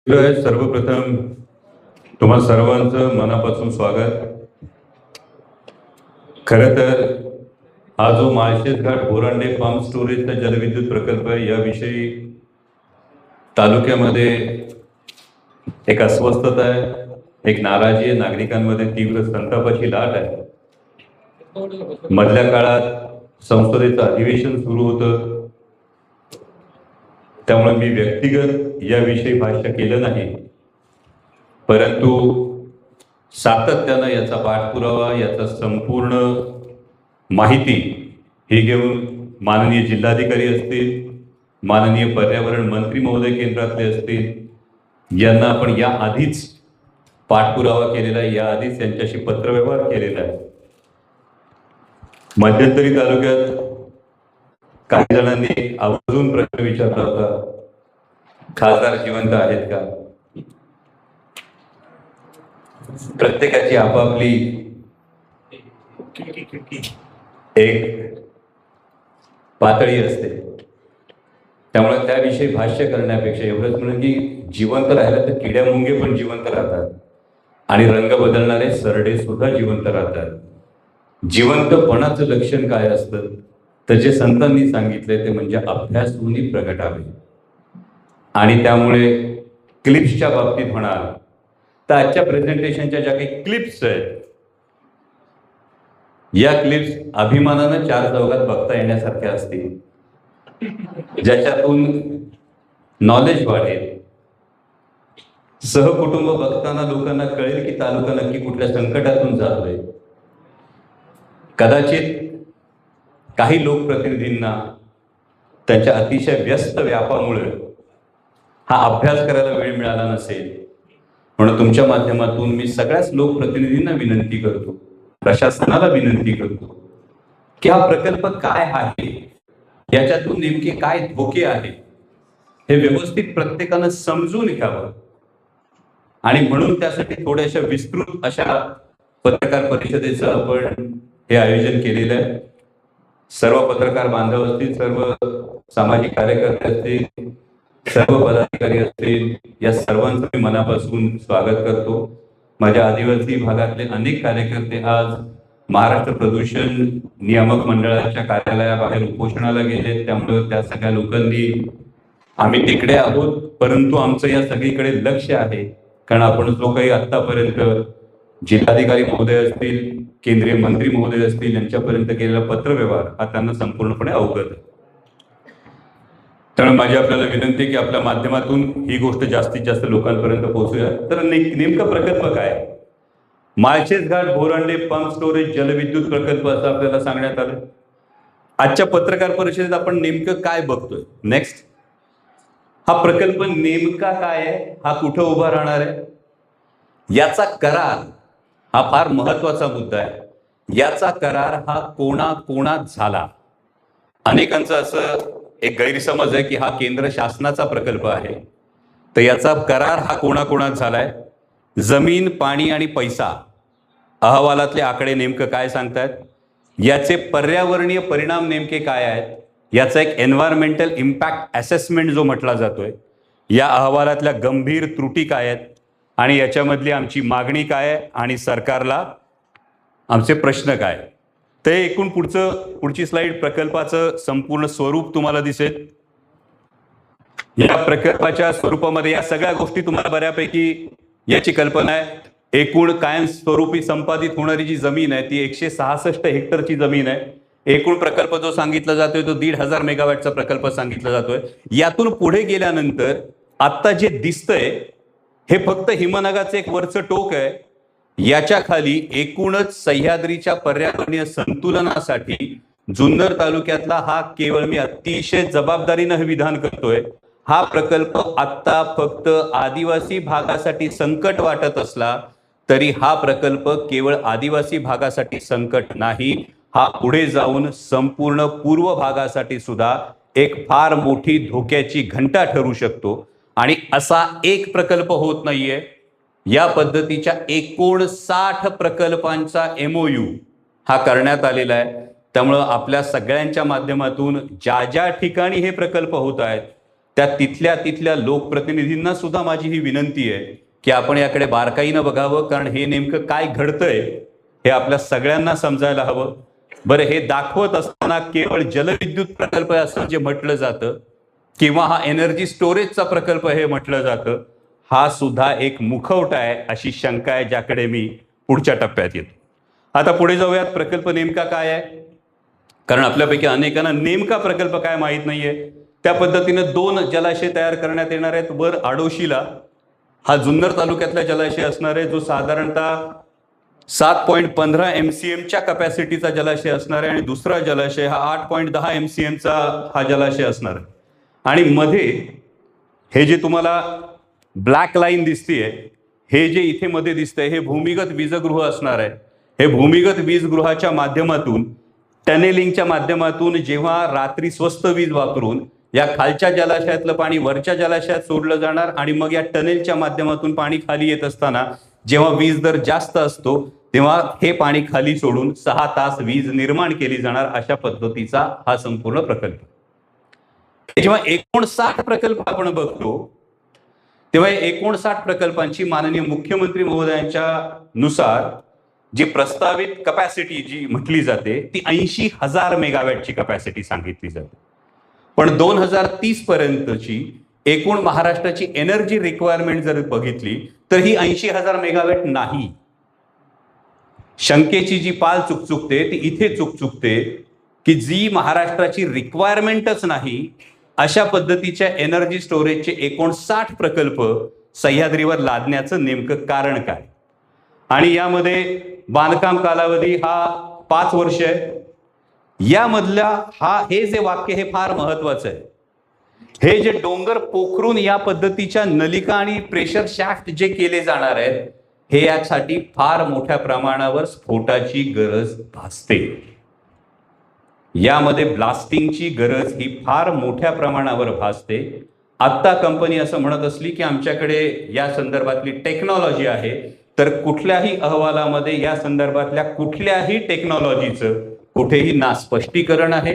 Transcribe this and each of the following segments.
सर्वप्रथम तुम्हा सर्वांचं मनापासून स्वागत। खरं तर हा जो माळशेज घाट बोरांडे पंप स्टोरेजचा जलविद्युत प्रकल्प आहे, याविषयी तालुक्यामध्ये एक अस्वस्थता आहे, एक नाराजी आहे, नागरिकांमध्ये तीव्र संतापाची लाट आहे। मधल्या काळात संसदेचं अधिवेशन सुरू होतं, त्यामुळे मी व्यक्तिगत याविषयी भाष्य केलं नाही, परंतु सातत्यानं याचा पाठपुरावा, याचा संपूर्ण माहिती ही घेऊन माननीय जिल्हाधिकारी असतील, माननीय पर्यावरण मंत्री महोदय केंद्रातले असतील, यांना आपण या आधीच पाठपुरावा केलेला आहे, या आधीच यांच्याशी पत्रव्यवहार केलेला आहे। मध्यंतरी तालुक्यात काही जणांनी आवर्जून प्रश्न विचारला होता, खासदार जिवंत आहेत का? प्रत्येकाची आपापली एक पातळी असते, त्यामुळे त्याविषयी भाष्य करण्यापेक्षा एवढंच म्हणून की जिवंत राहिलं तर किड्या मुंगे पण जिवंत राहतात आणि रंग बदलणारे सरडे सुद्धा जिवंत राहतात। जिवंतपणाचं लक्षण काय असतं तर जे संतांनी सांगितले ते म्हणजे अभ्यासूनी प्रगटावे। आणि त्यामुळे क्लिप्सच्या बाबतीत म्हणाल तर आजच्या प्रेझेंटेशनच्या ज्या काही क्लिप्स आहेत, या क्लिप्स अभिमानानं चार चौघात बघता येण्यासारख्या असतील, ज्याच्यातून नॉलेज वाढेल, सहकुटुंब बघताना लोकांना कळेल की तालुका नक्की कुठल्या संकटातून जातोय। कदाचित काही लोकप्रतिनिधींना त्यांच्या अतिशय व्यस्त व्यापामुळे हा अभ्यास करायला वेळ मिळाला नसेल, म्हणून तुमच्या माध्यमातून मी सगळ्याच लोकप्रतिनिधींना विनंती करतो, प्रशासनाला विनंती करतो की हा प्रकल्प काय आहे, याच्यातून नेमके काय धोके आहे हे व्यवस्थित प्रत्येकानं समजून घ्यावं। आणि म्हणून त्यासाठी थोड्याशा विस्तृत अशा पत्रकार परिषदेचं आपण हे आयोजन केलेलं आहे। सर्व पत्रकार बांधव असतील, सर्व सामाजिक कार्यकर्ते असतील, सर्व पदाधिकारी असतील, या सर्वांचं मी मनापासून स्वागत करतो। माझ्या आदिवासी भागातले अनेक कार्यकर्ते आज महाराष्ट्र प्रदूषण नियामक मंडळाच्या कार्यालयाबाहेर उपोषणाला गेले, त्यामुळे त्या सगळ्या लोकांनी आम्ही तिकडे आहोत, परंतु आमचं या सगळीकडे लक्ष आहे, कारण आपण जो काही आतापर्यंत जिल्हाधिकारी महोदय असतील, केंद्रीय मंत्री महोदय असतील, यांच्यापर्यंत केलेला पत्रव्यवहार हा त्यांना संपूर्णपणे अवगत आहे। त्यामुळे माझी आपल्याला विनंती की आपल्या माध्यमातून ही गोष्ट जास्तीत जास्त लोकांपर्यंत पोहोचूया। तर नेमका प्रकल्प काय? माळशेज घाट बोरांडे पंप स्टोरेज जलविद्युत प्रकल्प असं आपल्याला सांगण्यात आलं। आजच्या पत्रकार परिषदेत आपण नेमकं काय बघतोय? नेक्स्ट, हा प्रकल्प नेमका काय आहे, हा कुठं उभा राहणार आहे, याचा करार हा फार महत्वाचा मुद्दा आहे। याचा करार हा कोणाकोणात झाला? अनेकांचं असं एक गैरसमज आहे की हा केंद्र शासनाचा प्रकल्प आहे, तर याचा करार हा कोणाकोणात झालाय? जमीन, पाणी आणि पैसा अहवालातले आकडे नेमकं काय सांगतायत? याचे पर्यावरणीय परिणाम नेमके काय आहेत? याचा एक एन्व्हायरमेंटल इम्पॅक्ट असेसमेंट जो म्हटला जातोय, या अहवालातल्या गंभीर त्रुटी काय आहेत आणि याच्यामधली आमची मागणी काय आहे आणि सरकारला आमचे प्रश्न काय? ते एकूण पुढची स्लाइड प्रकल्पाचं संपूर्ण स्वरूप तुम्हाला दिसेल। या प्रकल्पाच्या स्वरूपामध्ये या सगळ्या गोष्टी तुम्हाला बऱ्यापैकी याची कल्पना आहे। एकूण कायमस्वरूपी संपादित होणारी जी जमीन आहे ती 166 हेक्टरची जमीन आहे। एकूण प्रकल्प जो सांगितला जातोय तो 1,500 मेगावॅटचा प्रकल्प सांगितला जातोय। यातून पुढे गेल्यानंतर आता जे दिसतंय हे फक्त हिमनगाचं एक वरचं टोक आहे। याच्या खाली एकूणच सह्याद्रीच्या पर्यावरणीय संतुलनासाठी जुन्नर तालुक्यातला हा केवळ मी अतिशय जबाबदारीनं हे विधान करतोय, हा प्रकल्प आता फक्त आदिवासी भागासाठी संकट वाटत असला तरी हा प्रकल्प केवळ आदिवासी भागासाठी संकट नाही, हा पुढे जाऊन संपूर्ण पूर्व भागासाठी सुद्धा एक फार मोठी धोक्याची घंटा ठरू शकतो। आणि असा एक प्रकल्प होत नाहीये, या पद्धतीच्या 59 प्रकल्पांचा MOU हा करण्यात आलेला आहे। त्यामुळे आपल्या सगळ्यांच्या माध्यमातून ज्या ज्या ठिकाणी हे प्रकल्प होत आहेत त्या तिथल्या लोकप्रतिनिधींना सुद्धा माझी ही विनंती आहे की आपण याकडे बारकाईनं बघावं, कारण हे नेमकं काय घडतंय हे आपल्या सगळ्यांना समजायला हवं. बरं, हे दाखवत असताना केवळ जलविद्युत प्रकल्प असं जे म्हटलं जातं किंवा हा एनर्जी स्टोरेजचा प्रकल्प हे म्हटलं जातं, हा सुद्धा एक मुखवटा आहे अशी शंका आहे, ज्याकडे मी पुढच्या टप्प्यात येतो. आता पुढे जाऊयात, प्रकल्प नेमका काय आहे, कारण आपल्यापैकी अनेकांना नेमका प्रकल्प काय माहीत नाहीये. त्या पद्धतीनं 2 जलाशय तयार करण्यात येणार आहेत. वर आडोशीला हा जुन्नर तालुक्यातला जलाशय असणार आहे, जो साधारणतः 7.15 MCMच्या कपॅसिटीचा जलाशय असणार आहे, आणि दुसरा जलाशय हा 8.10 MCMचा हा जलाशय असणार आहे. आणि मध्ये हे जे तुम्हाला ब्लॅक लाईन दिसतीये, हे जे इथे मध्ये दिसतंय, हे भूमिगत वीजगृह असणार आहे. हे भूमिगत वीजगृहाच्या माध्यमातून, टनेलिंगच्या माध्यमातून जेव्हा रात्री स्वस्त वीज वापरून या खालच्या जलाशयातलं पाणी वरच्या जलाशयात सोडलं जाणार, आणि मग या टनेलच्या माध्यमातून पाणी खाली येत असताना जेव्हा वीज दर जास्त असतो तेव्हा हे पाणी खाली सोडून 6 तास वीज निर्माण केली जाणार, अशा पद्धतीचा हा संपूर्ण प्रकल्प. जेव्हा 59 प्रकल्प आपण बघतो तेव्हा 59 प्रकल्पांची माननीय मुख्यमंत्री महोदयांच्या नुसार जी प्रस्तावित कपॅसिटी जी म्हटली जाते ती 80,000 मेगावॅटची कपॅसिटी सांगितली जाते. पण 2030 पर्यंतची एकूण महाराष्ट्राची एनर्जी रिक्वायरमेंट जर बघितली तर ही 80,000 मेगावॅट नाही. शंकेची जी पाल चुकचुकते ती इथे चुकचुकते की जी महाराष्ट्राची रिक्वायरमेंटच नाही अशा पद्धतीच्या एनर्जी स्टोरेजचे 59 प्रकल्प सह्याद्रीवर लादण्याचं नेमकं कारण काय. आणि यामध्ये बांधकाम कालावधी हा 5 वर्ष आहे. यामधल्या हे जे वाक्य हे फार महत्वाचं आहे. हे जे डोंगर पोखरून या पद्धतीच्या नलिका आणि प्रेशर शॅफ्ट जे केले जाणार आहेत, हे यासाठी फार मोठ्या प्रमाणावर स्फोटाची गरज भासते. यामध्ये ब्लास्टिंगची गरज ही फार मोठ्या प्रमाणावर भासते. आत्ता कंपनी असं म्हणत असली की आमच्याकडे या संदर्भातली टेक्नॉलॉजी आहे, तर कुठल्याही अहवालामध्ये या संदर्भातल्या कुठल्याही टेक्नॉलॉजीचं कुठेही ना स्पष्टीकरण आहे,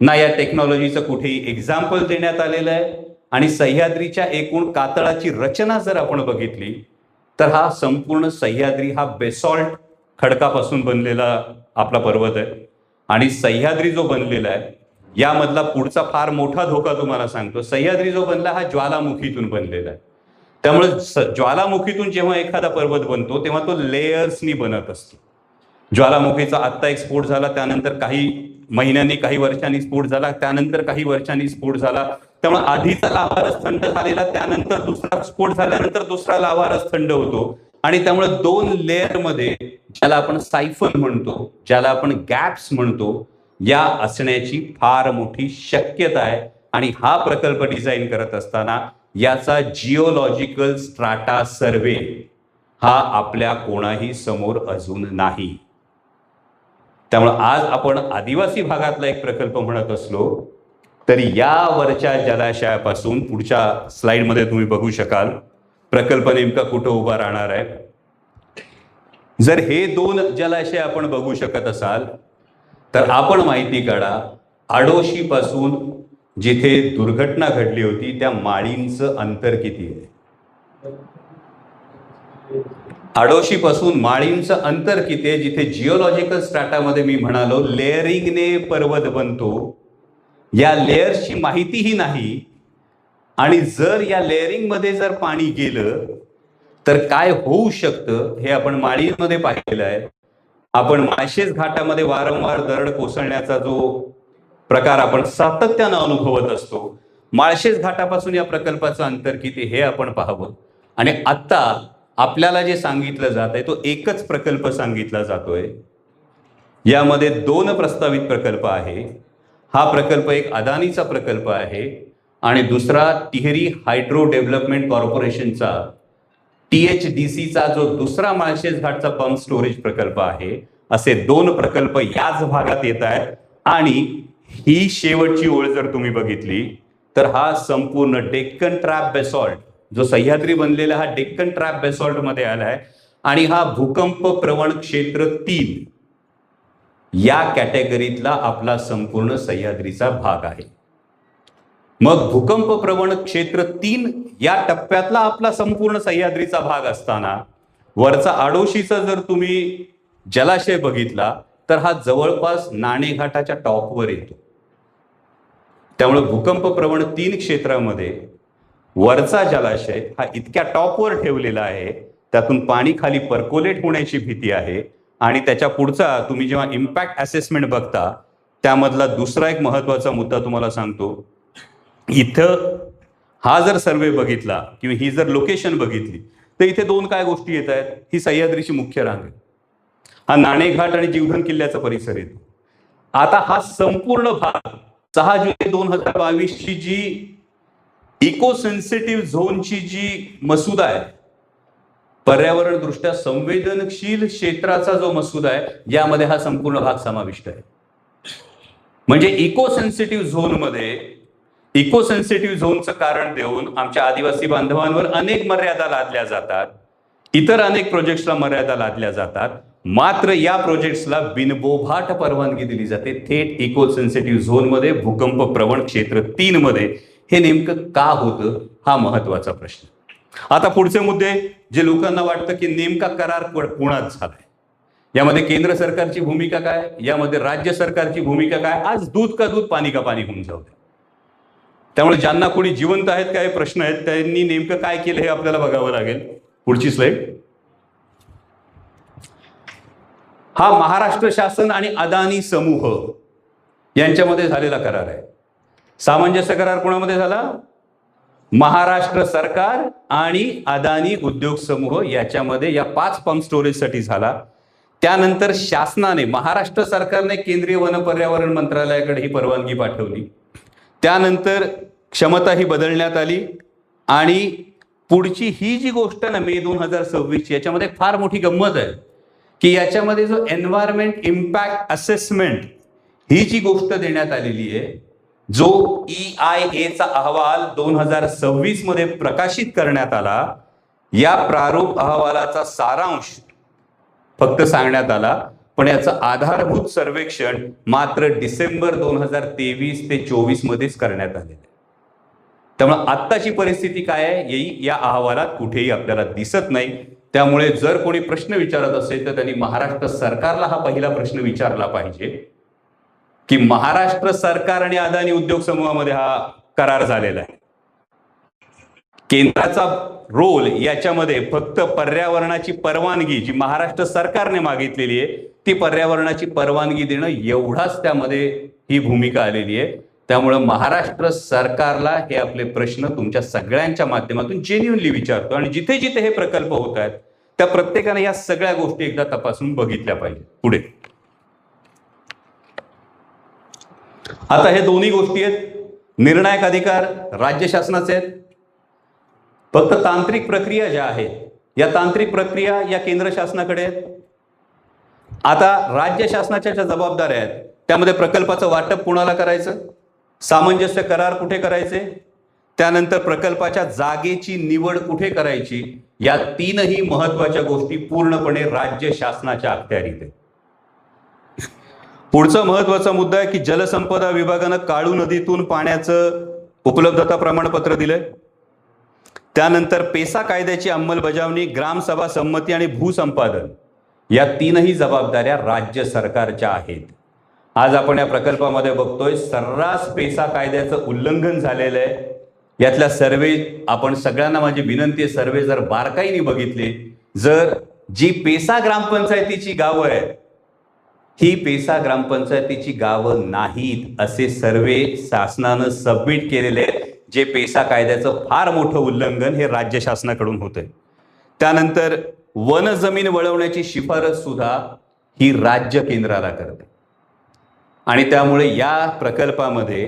ना या टेक्नॉलॉजीचं कुठेही एक्झाम्पल देण्यात आलेलं आहे. आणि सह्याद्रीच्या एकूण कातळाची रचना जर आपण बघितली तर हा संपूर्ण सह्याद्री हा बेसॉल्ट खडकापासून बनलेला आपला पर्वत आहे. आणि सह्याद्री जो बनलेला आहे यामधला पुढचा फार मोठा धोका तुम्हाला सांगतो. सह्याद्री जो बनला हा ज्वालामुखीतून बनलेला आहे. त्यामुळे ज्वालामुखीतून जेव्हा एखादा पर्वत बनतो तेव्हा तो लेयर्सनी बनत असतो. ज्वालामुखीचा आत्ता एक स्फोट झाला, त्यानंतर काही महिन्यांनी काही वर्षांनी स्फोट झाला, त्यानंतर काही वर्षांनी स्फोट झाला. त्यामुळे आधीचा लावारस थंड झालेला, त्यानंतर दुसरा स्फोट झाल्यानंतर दुसरा लावारस थंड होतो. आणि त्यामुळे 2 लेअर मध्ये, ज्याला आपण सायफन म्हणतो, ज्याला आपण गॅप्स म्हणतो, या असण्याची फार मोठी शक्यता आहे. आणि हा प्रकल्प डिझाईन करत असताना याचा जिओलॉजिकल स्ट्राटा सर्वे हा आपल्या कोणाही समोर अजून नाही. त्यामुळे आज आपण आदिवासी भागातला एक प्रकल्प म्हणत असलो तरी यावरच्या जलाशयापासून पुढच्या स्लाइडमध्ये तुम्ही बघू शकाल प्रकल्प नेमका कुठं उभा राहणार आहे. जर हे 2 जलाशय आपण बघू शकत असाल तर आपण माहिती काढा, आडोशी पासून जिथे दुर्घटना घडली होती त्या माळींचं अंतर किती आहे. आडोशी पासून माळींचं अंतर किती आहे, जिथे जिओलॉजिकल स्ट्रॅटामध्ये मी म्हणालो लेअरिंगने पर्वत बनतो, या लेयर्सची माहितीही नाही. आणि जर या लेअरिंग मध्ये जर पाणी गेलं तर काय होऊ शकतं हे आपण माळीमध्ये पाहिलेलं आहे. आपण माळशेज घाटामध्ये वारंवार दरड कोसळण्याचा जो प्रकार आपण सातत्यानं अनुभवत असतो, माळशेज घाटापासून या प्रकल्पाचं अंतर किती हे आपण पाहावं. आणि आता आपल्याला जे सांगितलं जात आहे तो एकच प्रकल्प सांगितला जातोय. यामध्ये 2 प्रस्तावित प्रकल्प आहे. हा प्रकल्प एक अदानीचा प्रकल्प आहे आणि दुसरा टिहरी हायड्रो डेव्हलपमेंट कॉर्पोरेशनचा THDCचा जो दुसरा माळशेज घाटचा पंप स्टोरेज प्रकल्प आहे. असे 2 प्रकल्प याच भागात येत आहेत. आणि ही शेवटची ओळ जर तुम्ही बघितली तर हा संपूर्ण डेक्कन ट्रॅप बेसॉल्ट जो सह्याद्री बनलेला हा डेक्कन ट्रॅप बेसॉल्ट मध्ये आलाय. आणि हा भूकंप प्रवण क्षेत्र 3 या कॅटेगरीतला आपला संपूर्ण सह्याद्रीचा भाग आहे. मग भूकंप प्रवण क्षेत्र 3 या टप्प्यातला आपला संपूर्ण सह्याद्रीचा भाग असताना वरचा आडोशीचा जर तुम्ही जलाशय बघितला तर हा जवळपास नाणेघाटाच्या टॉपवर येतो. त्यामुळे भूकंप प्रवण 3 क्षेत्रामध्ये वरचा जलाशय हा इतक्या टॉपवर ठेवलेला आहे, त्यातून पाणी खाली पर्कोलेट होण्याची भीती आहे. आणि त्याच्या पुढचा तुम्ही जेव्हा इम्पॅक्ट असेसमेंट बघता त्यामधला दुसरा एक महत्वाचा मुद्दा तुम्हाला सांगतो. इथं हा जर सर्वे बघितला किंवा ही जर लोकेशन बघितली तर इथे 2 काय गोष्टी येत आहेत. ही सह्याद्रीची मुख्य रांग आहे, हा नाणेघाट आणि जीवधन किल्ल्याचा परिसर येतो. आता हा संपूर्ण भाग 6 जुलै 2022 ची जी इको सेन्सिटिव्ह झोनची जी मसुदा आहे, पर्यावरण दृष्ट्या संवेदनशील क्षेत्राचा जो मसुदा आहे, यामध्ये हा संपूर्ण भाग समाविष्ट आहे. म्हणजे इको सेन्सिटिव्ह झोनचं कारण देऊन आमच्या आदिवासी बांधवांवर अनेक मर्यादा लादल्या जातात, इतर अनेक प्रोजेक्ट्सला मर्यादा लादल्या जातात. मात्र या प्रोजेक्ट्सला बिनबोभाट परवानगी दिली जाते थेट इको सेन्सिटिव्ह झोनमध्ये, भूकंप प्रवण क्षेत्र 3 मध्ये. हे नेमकं का होतं, हा महत्वाचा प्रश्न. आता पुढचे मुद्दे जे लोकांना वाटतं की नेमका करार पुण्यात झालाय, यामध्ये केंद्र सरकारची भूमिका काय, यामध्ये राज्य सरकारची भूमिका काय. आज दूध का दूध पाणी का पाणी होऊन जाऊ दे. त्यामुळे ज्यांना कोणी जिवंत आहेत काय प्रश्न आहेत, त्यांनी नेमकं काय केलं हे आपल्याला बघावं लागेल. पुढची स्लाइड. हा महाराष्ट्र शासन आणि अदानी समूह यांच्यामध्ये झालेला करार आहे. सामंजस्य करार कोणामध्ये झाला? महाराष्ट्र सरकार आणि अदानी उद्योग समूह याच्यामध्ये या 5 पंप स्टोरेजसाठी झाला. त्यानंतर शासनाने, महाराष्ट्र सरकारने केंद्रीय वन पर्यावरण मंत्रालयाकडे ही परवानगी पाठवली. त्यानंतर क्षमता ही बदलण्यात आली आणि पुढची ही जी गोष्ट ना मे 2026 याच्यामध्ये फार मोठी गंमत आहे की याच्यामध्ये जो एन्व्हायरमेंट इम्पॅक्ट असेसमेंट ही जी गोष्ट देण्यात आलेली आहे, जो EIA चा अहवाल 2026 मध्ये प्रकाशित करण्यात आला, या प्रारूप अहवालाचा सारांश फक्त सांगण्यात आला, पण याचं आधारभूत सर्वेक्षण मात्र डिसेंबर 2023 ते 24 मध्येच करण्यात आलेलं आहे. त्यामुळे आत्ताची परिस्थिती काय आहे येई या अहवालात कुठेही आपल्याला दिसत नाही. त्यामुळे जर कोणी प्रश्न विचारत असेल तर त्यांनी महाराष्ट्र सरकारला हा पहिला प्रश्न विचारला पाहिजे की महाराष्ट्र सरकार आणि अदानी उद्योग समूहामध्ये हा करार झालेला आहे. केंद्राचा रोल याच्यामध्ये फक्त पर्यावरणाची परवानगी जी महाराष्ट्र सरकारने मागितलेली आहे ती पर्यावरणाची परवानगी देणं एवढाच त्यामध्ये ही भूमिका आलेली आहे. त्यामुळे महाराष्ट्र सरकारला हे आपले प्रश्न तुमच्या सगळ्यांच्या माध्यमातून जेन्युइनली विचारतो आणि जिथे जिथे हे प्रकल्प होत आहेत त्या प्रत्येकाने या सगळ्या गोष्टी एकदा तपासून बघितल्या पाहिजे. पुढे आता हे दोन्ही गोष्टी आहेत, निर्णायक अधिकार राज्य शासनाचे आहेत, फक्त तांत्रिक प्रक्रिया ज्या आहेत या तांत्रिक प्रक्रिया या केंद्र शासनाकडे आहेत. आता राज्य शासनाच्या ज्या जबाबदाऱ्या आहेत त्यामध्ये प्रकल्पाचं वाटप कुणाला करायचं, सामंजस्य करार कुठे करायचे, त्यानंतर प्रकल्पाच्या जागेची निवड कुठे करायची, या 3ही महत्वाच्या गोष्टी पूर्णपणे राज्य शासनाच्या अखत्यारीत आहेत. पुढचा महत्वाचा मुद्दा आहे की जलसंपदा विभागानं काळू नदीतून पाण्याचं उपलब्धता प्रमाणपत्र दिलंय. त्यानंतर पेसा कायद्याची अंमलबजावणी, ग्रामसभा संमती आणि भूसंपादन या 3ही जबाबदाऱ्या राज्य सरकारच्या आहेत. आज आपण या प्रकल्पामध्ये बघतोय सर्रास पेसा कायद्याचं उल्लंघन झालेलं आहे. यातल्या सर्वे आपण सगळ्यांना माझी विनंती आहे, सर्वे जर बारकाईने बघितले, जर जी पेसा ग्रामपंचायतीची गावं आहेत ही पेसा ग्रामपंचायतीची गावं नाहीत असे सर्वे शासनानं सबमिट केलेले आहेत, जे पेसा कायद्याचं फार मोठं उल्लंघन हे राज्य शासनाकडून होतंय. त्यानंतर वन जमीन वळवण्याची शिफारस सुद्धा ही राज्य केंद्राला करते आणि त्यामुळे या प्रकल्पामध्ये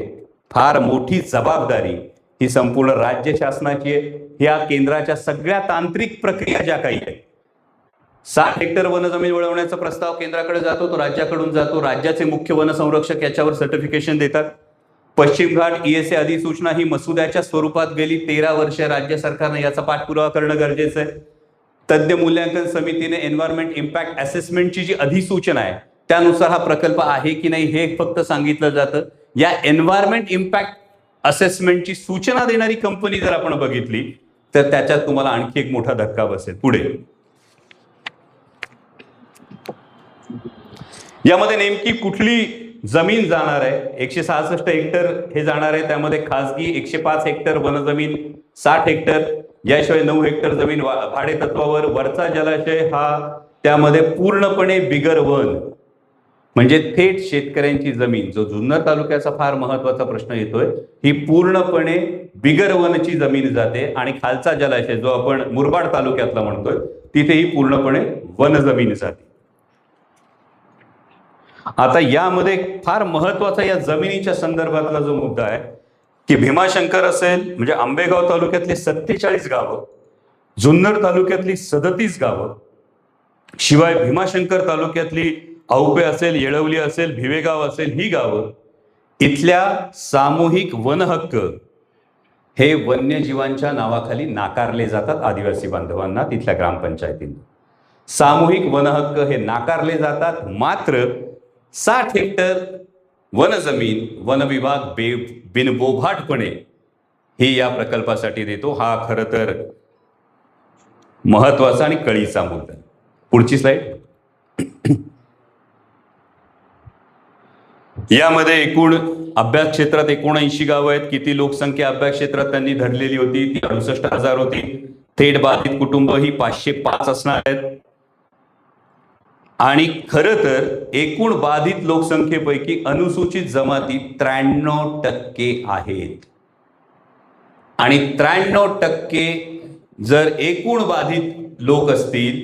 फार मोठी जबाबदारी ही संपूर्ण राज्य शासनाची आहे. या केंद्राच्या सगळ्या तांत्रिक प्रक्रिया ज्या काही आहेत, 60 हेक्टर वन जमीन वळवण्याचा प्रस्ताव केंद्राकडे जातो, तो राज्याकडून जातो, राज्याचे मुख्य वन संरक्षक याच्यावर सर्टिफिकेशन देतात. पश्चिम घाट ESA अधिसूचना ही मसुद्याच्या स्वरूपात गेली 13 वर्ष राज्य सरकारने याचा पाठपुरावा करणं गरजेचं आहे. तज्ञ मूल्यांकन समितीने एन्व्हायरमेंट इम्पॅक्ट असेसमेंटची जी अधिसूचना आहे त्यानुसार हा प्रकल्प आहे की नाही हे फक्त सांगितलं जातं. या एन्व्हायरमेंट इम्पॅक्ट असेसमेंटची सूचना देणारी कंपनी जर आपण बघितली तर त्याच्यात तुम्हाला आणखी एक मोठा धक्का बसेल. पुढे यामध्ये नेमकी कुठली जमीन जाणार आहे? 166 हेक्टर हे जाणार आहे. त्यामध्ये खासगी 105 हेक्टर वनजमीन, 60 हेक्टर, याशिवाय 9 हेक्टर जमीन भाडे तत्वावर. वरचा जलाशय हा त्यामध्ये पूर्णपणे बिगर वन, म्हणजे थेट शेतकऱ्यांची जमीन. जो जुन्नर तालुक्याचा फार महत्वाचा प्रश्न येतोय, ही पूर्णपणे बिगर वनची जमीन जाते. आणि खालचा जलाशय जो आपण मुरबाड तालुक्यातला म्हणतोय, तिथेही पूर्णपणे वन जमीन जाते. आता यामध्ये फार महत्वाचा या जमिनीच्या संदर्भातला जो मुद्दा आहे की भीमाशंकर असेल, म्हणजे आंबेगाव तालुक्यातली 47 गावं, जुन्नर तालुक्यातली 37 गावं, शिवाय भीमाशंकर तालुक्यातली औपे असेल, येळवली असेल, भिवेगाव असेल, ही गावं, इथल्या सामूहिक वन हक्क हे वन्यजीवांच्या नावाखाली नाकारले जातात. आदिवासी बांधवांना तिथल्या ग्रामपंचायतींना सामूहिक वन हक्क हे नाकारले जातात. मात्र 60 हेक्टर वनजमीन वन विभाग बिनबोभाटपणे ही या प्रकल्पासाठी देतो. हा खरं तर महत्वाचा आणि कळीचा मुद्दा. पुढची स्लाइड. यामध्ये एकूण अभ्यास क्षेत्रात 79 गावं आहेत. किती लोकसंख्या अभ्यास क्षेत्रात त्यांनी धरलेली होती? ती 68,000 होती. थेट बाधित कुटुंब ही 505 असणार आहेत. आणि खरं तर एकूण बाधित लोकसंख्येपैकी अनुसूचित जमाती 93% आहेत. आणि 93% जर एकूण बाधित लोक असतील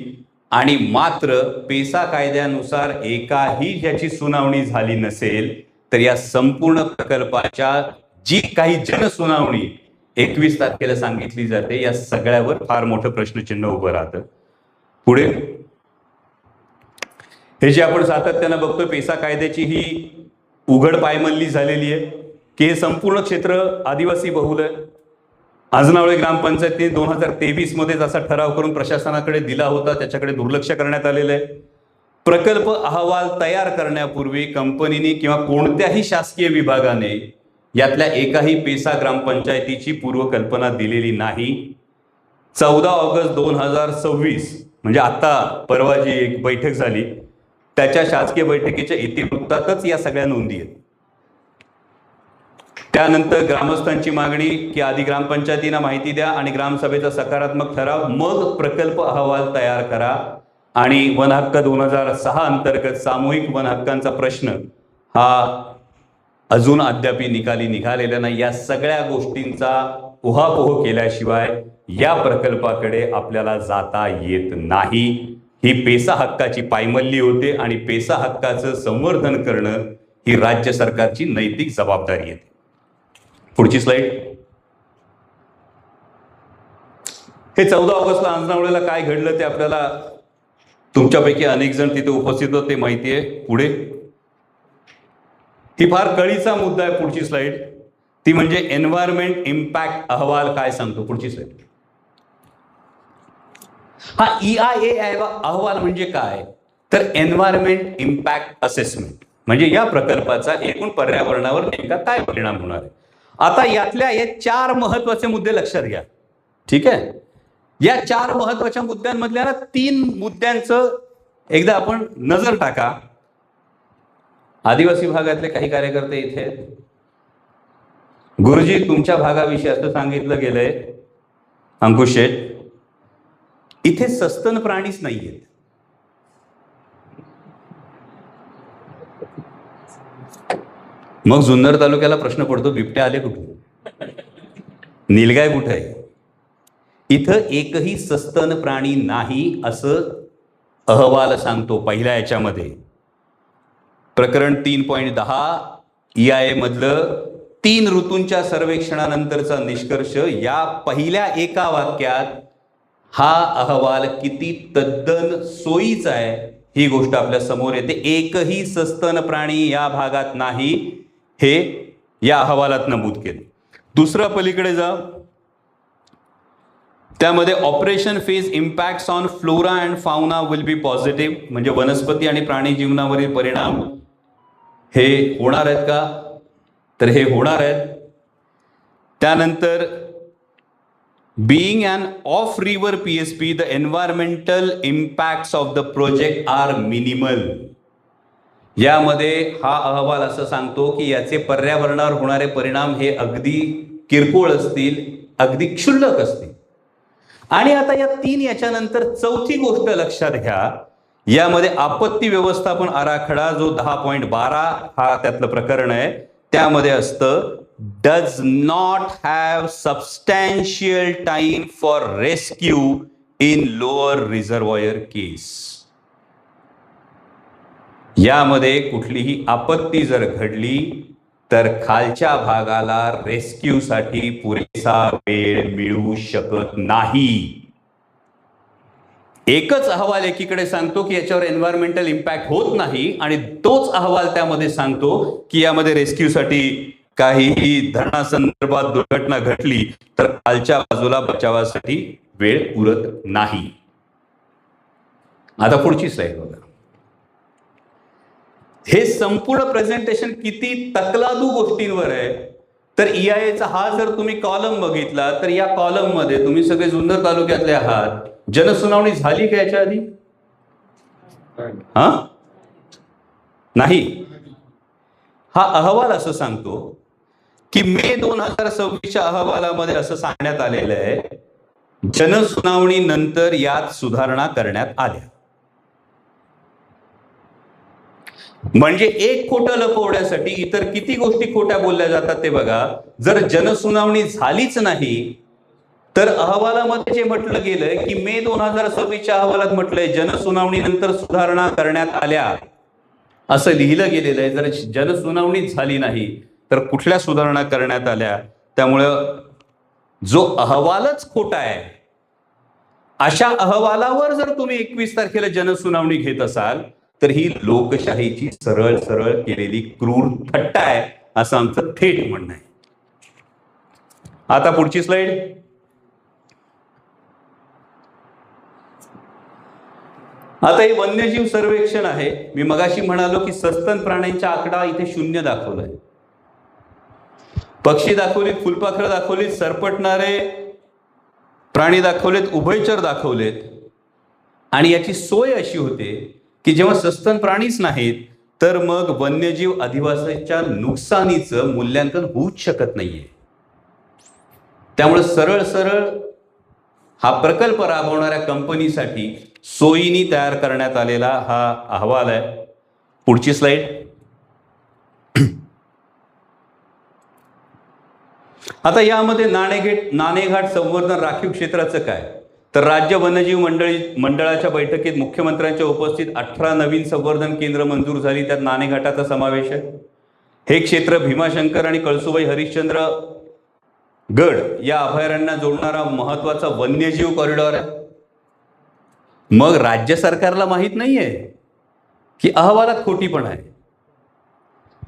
आणि मात्र पेसा कायद्यानुसार एकाही ज्याची सुनावणी झाली नसेल, तर या संपूर्ण प्रकल्पाच्या जी काही जनसुनावणी 21 तारखेला सांगितली जाते, या सगळ्यावर फार मोठं प्रश्नचिन्ह उभं राहतं. पुढे हे जे आपण सातत्यानं बघतोय, पेसा कायद्याची ही उघड पायमल्ली झालेली आहे की हे संपूर्ण क्षेत्र आदिवासी बहुल आहे. आजनावळे ग्रामपंचायतीने 2023 मध्येच असा ठराव करून प्रशासनाकडे दिला होता, त्याच्याकडे दुर्लक्ष करण्यात आलेलं आहे. प्रकल्प अहवाल तयार करण्यापूर्वी कंपनीने किंवा कोणत्याही शासकीय विभागाने यातल्या एकाही पेसा ग्रामपंचायतीची पूर्वकल्पना दिलेली नाही. 14 ऑगस्ट 2026 म्हणजे आता परवा जी एक बैठक झाली, त्याच्या शासकीय बैठकीच्या इतिवृत्तातच या सगळ्या नोंदी आहेत. त्यानंतर ग्रामस्थांची मागणी की आधी ग्रामपंचायतींना माहिती द्या आणि ग्रामसभेचा सकारात्मक ठराव, मग प्रकल्प अहवाल तयार करा. आणि वन हक्क 2006 अंतर्गत सामूहिक वन हक्कांचा प्रश्न हा अजून अद्याप निकाली निघालेला नाही. या सगळ्या गोष्टींचा उहापोह केल्याशिवाय या प्रकल्पाकडे आपल्याला जाता येत नाही. ही पेसा हक्काची पायमल्ली होते आणि पेसा हक्काचं संवर्धन करणं ही राज्य सरकारची नैतिक जबाबदारी आहे. पुढची स्लाइड. हे 14 ऑगस्टला आंजनावळेला काय घडलं ते आपल्याला, तुमच्यापैकी अनेक जण तिथे उपस्थित होते, माहिती आहे. पुढे ही फार कळीचा मुद्दा आहे. पुढची स्लाइड ती म्हणजे एन्व्हायरमेंट इम्पॅक्ट अहवाल काय सांगतो. पुढची स्लाइड. हा EIA अहवाल म्हणजे काय, तर एन्व्हायरमेंट इम्पॅक्ट असेसमेंट, म्हणजे या प्रकल्पाचा एकूण पर्यावरणावर नेमका काय परिणाम होणार आहे. आता यातल्या हे 4 महत्वाचे मुद्दे लक्षात घ्या. ठीक आहे. या 4 महत्वाच्या मुद्द्यांमधल्या 3 मुद्द्यांचं एकदा आपण नजर टाका. आदिवासी भागातले काही कार्यकर्ते इथे आहेत. गुरुजी, तुमच्या भागाविषयी असं सांगितलं गेलंय, अंकुश शेठ, इथे सस्तन प्राणीच नाहीयेत. मग जुन्नर तालुक्याला प्रश्न पडतो, बिबट्या आले कुठून, नीलगाय कुठे आहे? इथं एकही सस्तन प्राणी नाही असं अहवाल सांगतो. पहिल्या याच्यामध्ये प्रकरण 3.10 EIA मधलं 3 ऋतूंच्या सर्वेक्षणानंतरचा निष्कर्ष, या पहिल्या एका वाक्यात हा अहवाल किती तद्दन सोयीचा आहे ही गोष्ट आपल्या समोर येते. एकही सस्तन प्राणी या भागात नाही हे या अहवालात नमूद केले. दुसरं पलीकडे जा, त्यामध्ये operation phase impacts on flora and fauna will be positive, म्हणजे वनस्पती आणि प्राणी जीवनावरील परिणाम हे होणार आहेत का, तर हे होणार आहेत. त्यानंतर being an off river PSP, the environmental impacts of the project are minimal. यामध्ये हा अहवाल असं सांगतो की याचे पर्यावरणावर होणारे परिणाम हे अगदी किरकोळ असतील, अगदी क्षुल्लक असतील. आणि आता या तीन याच्यानंतर चौथी गोष्ट लक्षात घ्या, यामध्ये आपत्ती व्यवस्थापन आराखडा जो 10.12 हा त्यातलं प्रकरण आहे, त्यामध्ये असतं does not have substantial time for rescue in lower reservoir case. यामध्ये कुठलीही आपत्ती जर घडली तर खालच्या भागाला रेस्क्यूसाठी पुरेसा वेळ मिळू शकत नाही. एकच अहवाल एकीकडे सांगतो की याच्यावर एन्व्हायरमेंटल इम्पॅक्ट होत नाही, आणि तोच अहवाल त्यामध्ये सांगतो की यामध्ये रेस्क्यूसाठी काहीही धरणासंदर्भात दुर्घटना घडली तर खालच्या बाजूला बचावासाठी वेळ पुरत नाही. आता पुढची स्लाइड बघा. हे संपूर्ण प्रेझेंटेशन किती तकलादू गोष्टींवर आहे. तर EIAचा हा जर तुम्ही कॉलम बघितला तर या कॉलम मध्ये तुम्ही सगळे जुन्नर तालुक्यातले आहात. जनसुनावणी झाली का याच्या आधी? नाही. हा अहवाल असं सांगतो की मे 2026च्या अहवालामध्ये असं सांगण्यात आलेलं आहे, जनसुनावणी नंतर यात सुधारणा करण्यात आल्या. म्हणजे एक खोटं लपवण्यासाठी इतर किती गोष्टी खोट्या बोलल्या जातात ते बघा. जर जनसुनावणी झालीच नाही तर अहवालामध्ये जे म्हटलं गेलंय की मे 2026च्या अहवालात म्हटलंय जनसुनावणी नंतर सुधारणा करण्यात आल्या असं लिहिलं गेलेलं आहे. जर जनसुनावणी झाली नाही तर कुठल्या सुधारणा करण्यात आल्या? त्यामुळं जो अहवालच खोटा आहे अशा अहवालावर जर तुम्ही 21 तारखेला जनसुनावणी घेत असाल तर ही लोकशाहीची सरळ सरळ केलेली क्रूर थट्टा आहे असं आमचं थेट म्हणणं आहे. आता पुढची स्लाइड. आता हे वन्यजीव सर्वेक्षण आहे. मी मगाशी म्हणालो की सस्तन प्राण्यांचा आकडा इथे 0 दाखवलाय. पक्षी दाखवलेत, फुलपाखरं दाखवलीत, सरपटणारे प्राणी दाखवलेत, उभयचर दाखवलेत. आणि याची सोय अशी होते की जेव्हा सस्तन प्राणीच नाहीत तर मग वन्यजीव अधिवासाच्या नुकसानीचं मूल्यांकन होऊच शकत नाहीये. त्यामुळे सरळ सरळ हा प्रकल्प राबवणाऱ्या कंपनीसाठी सोयीनी तयार करण्यात आलेला हा अहवाल आहे. पुढची स्लाइड. आता यामध्ये नाणेघाट संवर्धन राखीव क्षेत्राचं काय? तर राज्य वन्यजीव मंडळाच्या बैठकीत मुख्यमंत्र्यांच्या उपस्थित 18 नवीन संवर्धन केंद्र मंजूर झाली. त्यात नाणेघाटाचा समावेश आहे. हे क्षेत्र भीमाशंकर आणि कळसुबाई हरिश्चंद्र गड या अभयारण्यांना जोडणारा महत्वाचा वन्यजीव कॉरिडॉर आहे. मग राज्य सरकारला माहित नाहीये की अहवालात खोटीपणा आहे.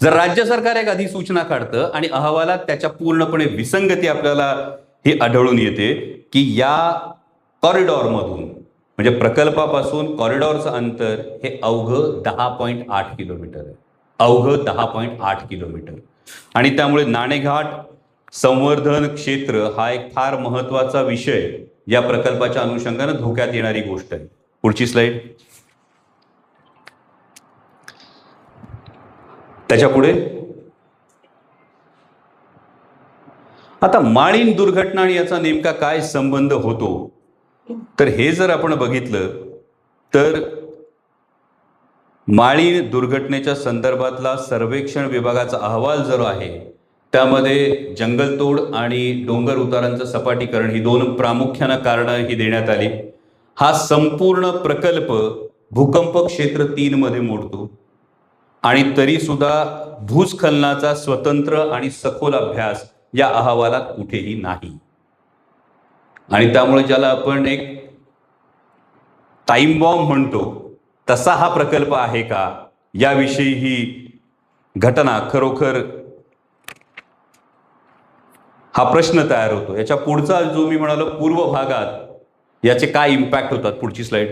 जर राज्य सरकार एक अधिसूचना काढतं आणि अहवालात त्याच्या पूर्णपणे विसंगती आपल्याला ही आढळून येते की या कॉरिडॉर मधून म्हणजे प्रकल्पापासून कॉरिडॉरचं अंतर हे अवघं 10.8 किलोमीटर आहे. अवघं 10.8 किलोमीटर. आणि त्यामुळे नाणेघाट संवर्धन क्षेत्र हा एक फार महत्वाचा विषय या प्रकल्पाच्या अनुषंगाने धोक्यात येणारी गोष्ट आहे. पुढची स्लाइड. त्याच्या पुढे आता माळीण दुर्घटना आणि याचा नेमका काय संबंध होतो? तर हे जर आपण बघितलं तर माळीण दुर्घटनेच्या संदर्भातला सर्वेक्षण विभागाचा अहवाल जो आहे त्यामध्ये जंगलतोड आणि डोंगर उतारांचं सपाटीकरण ही 2 प्रामुख्यानं कारणं ही देण्यात आली. हा संपूर्ण प्रकल्प भूकंप क्षेत्र 3 मध्ये मोडतो आणि तरी सुद्धा भूस्खलनाचा स्वतंत्र आणि सखोल अभ्यास या अहवालात कुठेही नाही. आणि त्यामुळे ज्याला आपण एक टाइम बॉम्ब म्हणतो तसा हा प्रकल्प आहे का याविषयी ही घटना खरोखर हा प्रश्न तयार होतो. याच्या पुढचा जो मी म्हणालो पूर्व भागात याचे काय इम्पॅक्ट होतात. पुढची स्लाइड.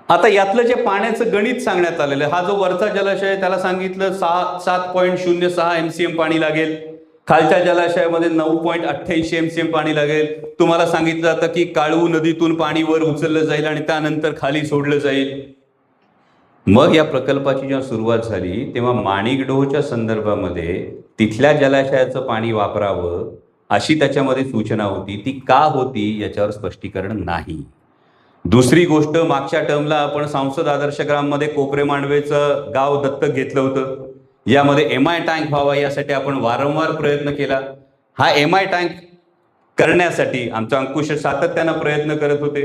आता यातलं जे पाण्याचं गणित सांगण्यात आलेलं आहे, हा जो वरचा जलाशय आहे त्याला सांगितलं 7.06 MCM पाणी लागेल, खालच्या जलाशयामध्ये 9.88 MCM पाणी लागेल. तुम्हाला सांगितलं जातं की काळू नदीतून पाणी वर उचललं जाईल आणि त्यानंतर खाली सोडलं जाईल. मग या प्रकल्पाची जेव्हा सुरुवात झाली तेव्हा माणिकडोहच्या संदर्भामध्ये तिथल्या जलाशयाचं पाणी वापरावं अशी त्याच्यामध्ये सूचना होती. ती का होती याच्यावर स्पष्टीकरण नाही. दुसरी गोष्ट, मागच्या टर्मला आपण सांसद आदर्श ग्राममध्ये कोपरे मांडवेचं गाव दत्तक घेतलं होतं. यामध्ये MI टँक व्हावा यासाठी आपण वारंवार प्रयत्न केला. हा MI टँक करण्यासाठी आमचा अंकुश सातत्यानं प्रयत्न करत होते.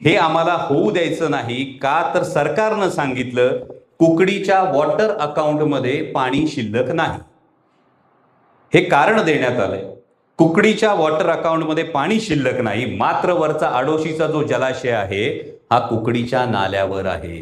हे आम्हाला होऊ द्यायचं नाही. का तर सरकारनं सांगितलं कुकडीच्या वॉटर अकाउंटमध्ये पाणी शिल्लक नाही. हे कारण देण्यात आलंय. कुकडीच्या वॉटर अकाउंटमध्ये पाणी शिल्लक नाही, मात्र वरचा आडोशीचा जो जलाशय आहे हा कुकडीच्या नाल्यावर आहे.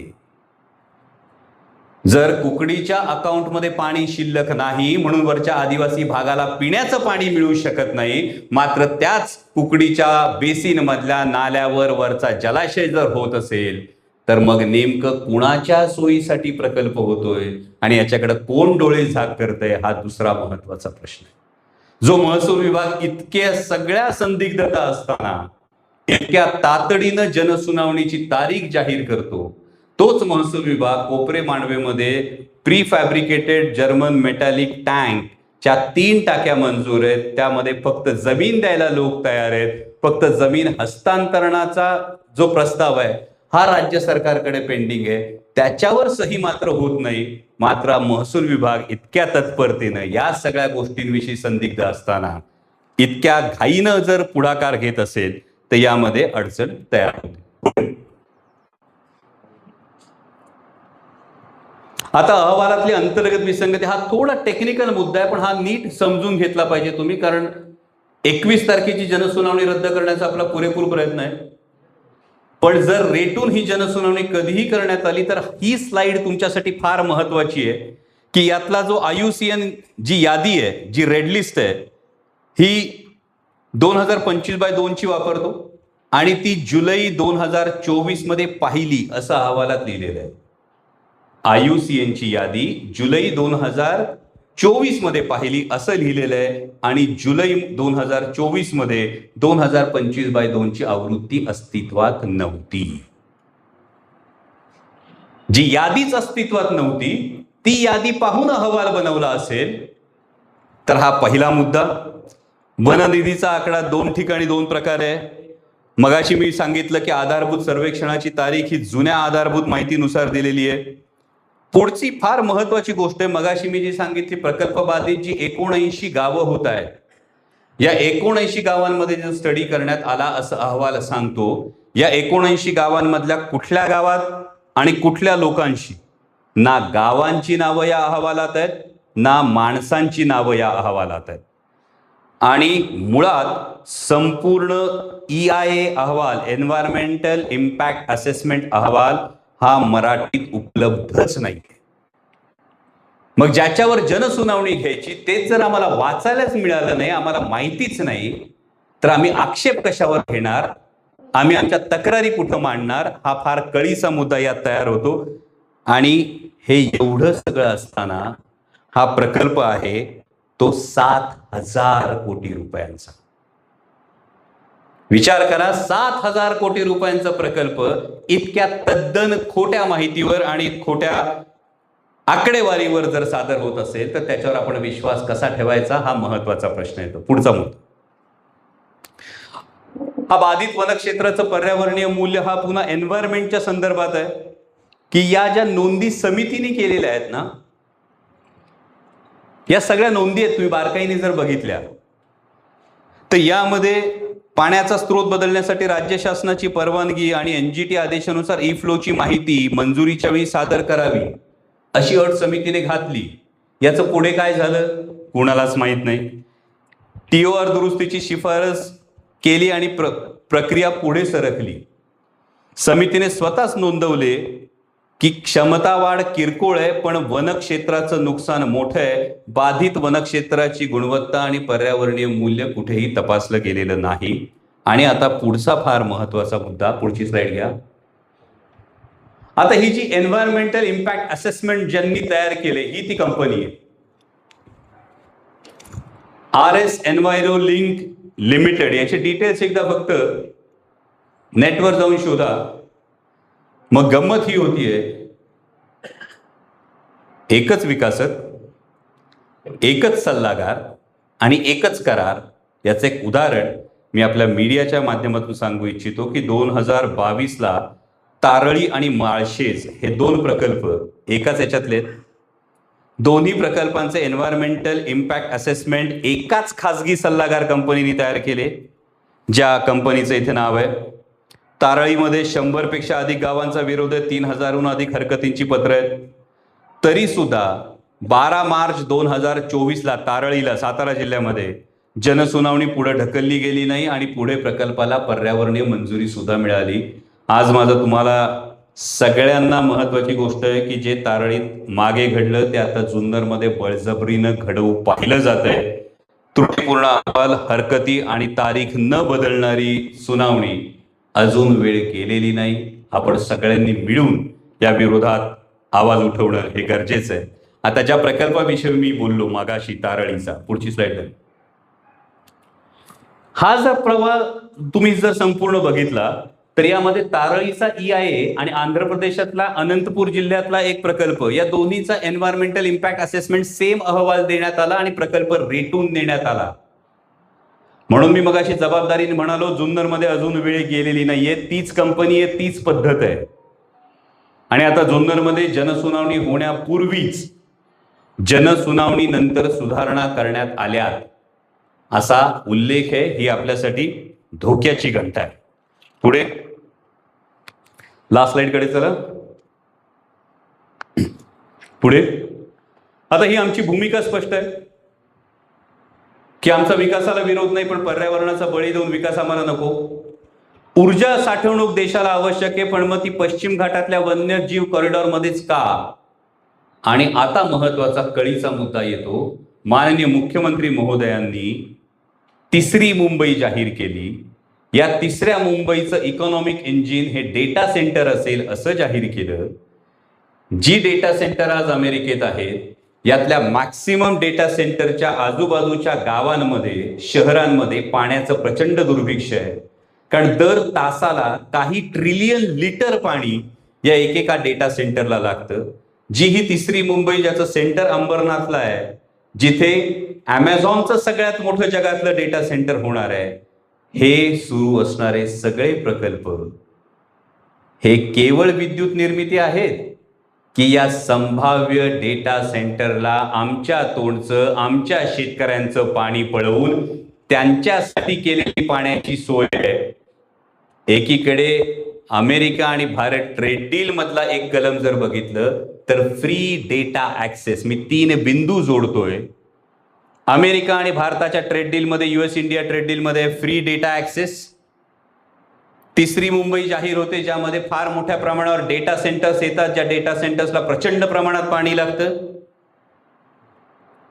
जर कुकडीच्या अकाउंटमध्ये पाणी शिल्लक नाही म्हणून वरच्या आदिवासी भागाला पिण्याचं पाणी मिळू शकत नाही, मात्र त्याच कुकडीच्या बेसिन मधल्या नाल्यावर वरचा जलाशय जर होत असेल तर मग नेमकं कुणाच्या सोयीसाठी प्रकल्प होतोय आणि याच्याकडे कोण डोळे झाक करतंय हा दुसरा महत्वाचा प्रश्न आहे. जो महसूल विभाग इतक्या सगळ्या संदिग्धता असताना इतक्या तातडीनं जनसुनावणीची तारीख जाहीर करतो, तोच महसूल विभाग कोपरे मांडवेमध्ये प्री फॅब्रिकेटेड जर्मन मेटॅलिक टँकच्या 3 टाक्या मंजूर आहेत. त्यामध्ये फक्त जमीन द्यायला लोक तयार आहेत. फक्त जमीन हस्तांतरणाचा जो प्रस्ताव आहे हा राज्य सरकारकडे पेंडिंग आहे. त्याच्यावर सही मात्र होत नाही. मात्र महसूल विभाग इतक्या तत्परतेनं या सगळ्या गोष्टींविषयी संदिग्ध असताना इतक्या घाईनं जर पुढाकार घेत असेल तर यामध्ये अडचण तयार होते. आता अहवालातली अंतर्गत विसंगती हा थोडा टेक्निकल मुद्दा आहे, पण हा नीट समजून घेतला पाहिजे तुम्ही, कारण 21 तारखेची जनसुनावणी रद्द करण्याचा आपला पुरेपूर प्रयत्न आहे. पण जर रेटून ही जनसुनावणी कधीही करण्यात आली तर ही स्लाइड तुमच्यासाठी फार महत्वाची आहे की यातला जो IUCN जी यादी आहे, जी रेड लिस्ट आहे, ही 2025/2 ची वापरतो आणि ती जुलै 2024 मध्ये पाहिली असं अहवालात लिहिलेलं आहे. IUCN ची यादी जुलै 2024 मध्ये पाहिली असं लिहिलेलं आहे आणि जुलै 2024 मध्ये 2025/2 ची आवृत्ती अस्तित्वात नव्हती. जी यादीच अस्तित्वात नव्हती ती यादी पाहून अहवाल बनवला असेल तर हा पहिला मुद्दा. वननिधीचा आकडा 2 ठिकाणी 2 प्रकारे आहे. मगाशी मी सांगितलं की आधारभूत सर्वेक्षणाची तारीख ही जुन्या आधारभूत माहितीनुसार दिलेली आहे. पुढची फार महत्वाची गोष्ट आहे, मगाशी मी जी सांगितली प्रकल्प बाधित जी 79 गावं होत आहेत, या 79 गावांमध्ये जो स्टडी करण्यात आला असं अहवाल सांगतो, या 79 गावांमधल्या कुठल्या गावात आणि कुठल्या लोकांशी ना गावांची नावं या अहवालात आहेत ना माणसांची नावं या अहवालात आहेत. आणि मुळात संपूर्ण EIA अहवाल, एन्व्हायरमेंटल इम्पॅक्ट असेसमेंट अहवाल हा मराठीत उपलब्धच नाही. मग ज्याच्यावर जनसुनावणी घ्यायची तेच जर आम्हाला वाचायलाच मिळालं नाही, आम्हाला माहितीच नाही, तर आम्ही आक्षेप कशावर घेणार, आम्ही आमच्या तक्रारी कुठं मांडणार, हा फार कळीचा मुद्दा यात तयार होतो. आणि हे एवढं सगळं असताना हा प्रकल्प आहे तो 7,000 कोटी रुपयांचा. विचार करा, 7,000 कोटी रुपयांचा प्रकल्प इतक्या तद्दन खोट्या माहितीवर आणि खोट्या आकडेवारीवर जर सादर होत असेल तर त्याच्यावर आपण विश्वास कसा ठेवायचा हा महत्वाचा प्रश्न येतो. पुढचा मुद्दा, हा बाधित वनक्षेत्राचं पर्यावरणीय मूल्य हा पुन्हा एन्व्हायरमेंटच्या संदर्भात आहे की या ज्या नोंदी समितीने केलेल्या आहेत ना, या सगळ्या नोंदी आहेत, तुम्ही बारकाईने जर बघितल्या तर यामध्ये पाण्याचा स्रोत बदलण्यासाठी राज्य शासनाची परवानगी आणि NGT आदेशानुसार फ्लोची माहिती मंजुरीच्या वेळी सादर करावी अशी अट समितीने घातली. याचं पुढे काय झालं कुणालाच माहित नाही. TOR दुरुस्तीची शिफारस केली आणि प्रक्रिया पुढे सरकली. समितीने स्वतःच नोंदवले की क्षमता वाढ किरकोळ आहे पण वनक्षेत्राचं नुकसान मोठं आहे. बाधित वनक्षेत्राची गुणवत्ता आणि पर्यावरणीय मूल्य कुठेही तपासलं गेलेलं नाही. आणि आता पुढचा फार महत्वाचा मुद्दा, पुढची स्लाइड घ्या. आता ही जी एन्व्हायरमेंटल इम्पॅक्ट असेसमेंट ज्यांनी तयार केले ही ती कंपनी आहे RS एन्व्हायरो लिंक लिमिटेड. याचे डिटेल्स एकदा फक्त नेटवर जाऊन शोधा. मग गंमत ही होतीये, एकच विकासक, एकच सल्लागार आणि एकच करार. याचं एक उदाहरण मी आपल्या मीडियाच्या माध्यमातून सांगू इच्छितो की 2022ला तारळी आणि माळशेज हे 2 प्रकल्प एकाच याच्यातले. दोन्ही प्रकल्पांचे एन्व्हायरमेंटल इम्पॅक्ट असेसमेंट एकाच खासगी सल्लागार कंपनीने तयार केले, ज्या कंपनीचं इथे नाव आहे. तारळीमध्ये 100 पेक्षा अधिक गावांचा विरोध आहे, 3000हून अधिक हरकतींची पत्र आहेत. तरी सुद्धा 12 मार्च 2024ला तारळीला सातारा जिल्ह्यामध्ये जनसुनावणी पुढे ढकलली गेली नाही आणि पुढे प्रकल्पाला पर्यावरणीय मंजुरी सुद्धा मिळाली. आज माझं तुम्हाला सगळ्यांना महत्वाची गोष्ट आहे की जे तारळीत मागे घडलं ते आता जुन्नरमध्ये बळजबरीनं घडवू पाहिलं जात आहे. त्रुटीपूर्ण अहवाल, हरकती आणि तारीख न बदलणारी सुनावणी अजून वेळ गेलेली नाही. आपण सगळ्यांनी मिळून या विरोधात आवाज उठवणं हे गरजेचं आहे. आता ज्या प्रकल्पाविषयी मी बोललो मागाशी तारळीचा, पुढची स्लाइड आहे. हा जर प्रवाह तुम्ही जर संपूर्ण बघितला तर यामध्ये तारळीचा EIA आणि आंध्र प्रदेशातला अनंतपूर जिल्ह्यातला एक प्रकल्प, या दोन्हीचा एन्व्हायरमेंटल इम्पॅक्ट असेसमेंट सेम अहवाल देण्यात आला आणि प्रकल्प रेटून देण्यात आला. म्हणून मी मगाशी जबाबदारीने म्हणालो जुन्नरमध्ये अजून वेळ गेलेली नाहीये. तीच कंपनी आहे, तीच पद्धत आहे. आणि आता जुन्नरमध्ये जनसुनावणी होण्यापूर्वीच जनसुनावणी नंतर सुधारणा करण्यात आल्यात असा उल्लेख आहे. ही आपल्यासाठी धोक्याची घंटा आहे. पुढे लास्ट स्लाइड कडे चला. पुढे आता ही आमची भूमिका स्पष्ट आहे की आमचा विकासाला विरोध नाही, पण पर्यावरणाचा बळी देऊन विकास आम्हाला नको. ऊर्जा साठवणूक देशाला आवश्यक आहे, पण मग ती पश्चिम घाटातल्या वन्यजीव कॉरिडॉर मध्येच का? आणि आता महत्वाचा कळीचा मुद्दा येतो. माननीय मुख्यमंत्री महोदयांनी 3री मुंबई जाहीर केली. या 3ऱ्या मुंबईचं इकॉनॉमिक इंजिन हे डेटा सेंटर असेल असं जाहीर केलं. जी डेटा सेंटर आज अमेरिकेत आहेत यातल्या मॅक्सिमम डेटा सेंटरच्या आजूबाजूच्या गावांमध्ये, शहरांमध्ये पाण्याचं प्रचंड दुर्भिक्ष आहे. कारण दर तासाला काही ट्रिलियन लिटर पाणी या एकेका डेटा सेंटरला लागतं. जी ही 3री मुंबई, ज्याचं सेंटर अंबरनाथला आहे, जिथे अमेझॉनचं सगळ्यात मोठं जगातलं डेटा सेंटर होणार आहे, हे सुरू असणारे सगळे प्रकल्प हे केवळ विद्युत निर्मिती आहेत की या संभाव्य डेटा सेंटरला आमच्या तोंडचं, आमच्या शेतकऱ्यांचं पाणी पळवून त्यांच्यासाठी केलेली पाण्याची सोय आहे. एकीकडे अमेरिका आणि भारत ट्रेड डील मधला एक कलम जर बघितलं तर फ्री डेटा ऍक्सेस, मी 3 बिंदू जोडतोय. अमेरिका आणि भारताच्या ट्रेड डील मध्ये, US इंडिया ट्रेड डील मध्ये फ्री डेटा ऍक्सेस. 3री मुंबई जाहीर होते, ज्यामध्ये फार मोठ्या प्रमाणावर डेटा सेंटर्स येतात, ज्या डेटा सेंटर्सला प्रचंड प्रमाणात पाणी लागतं.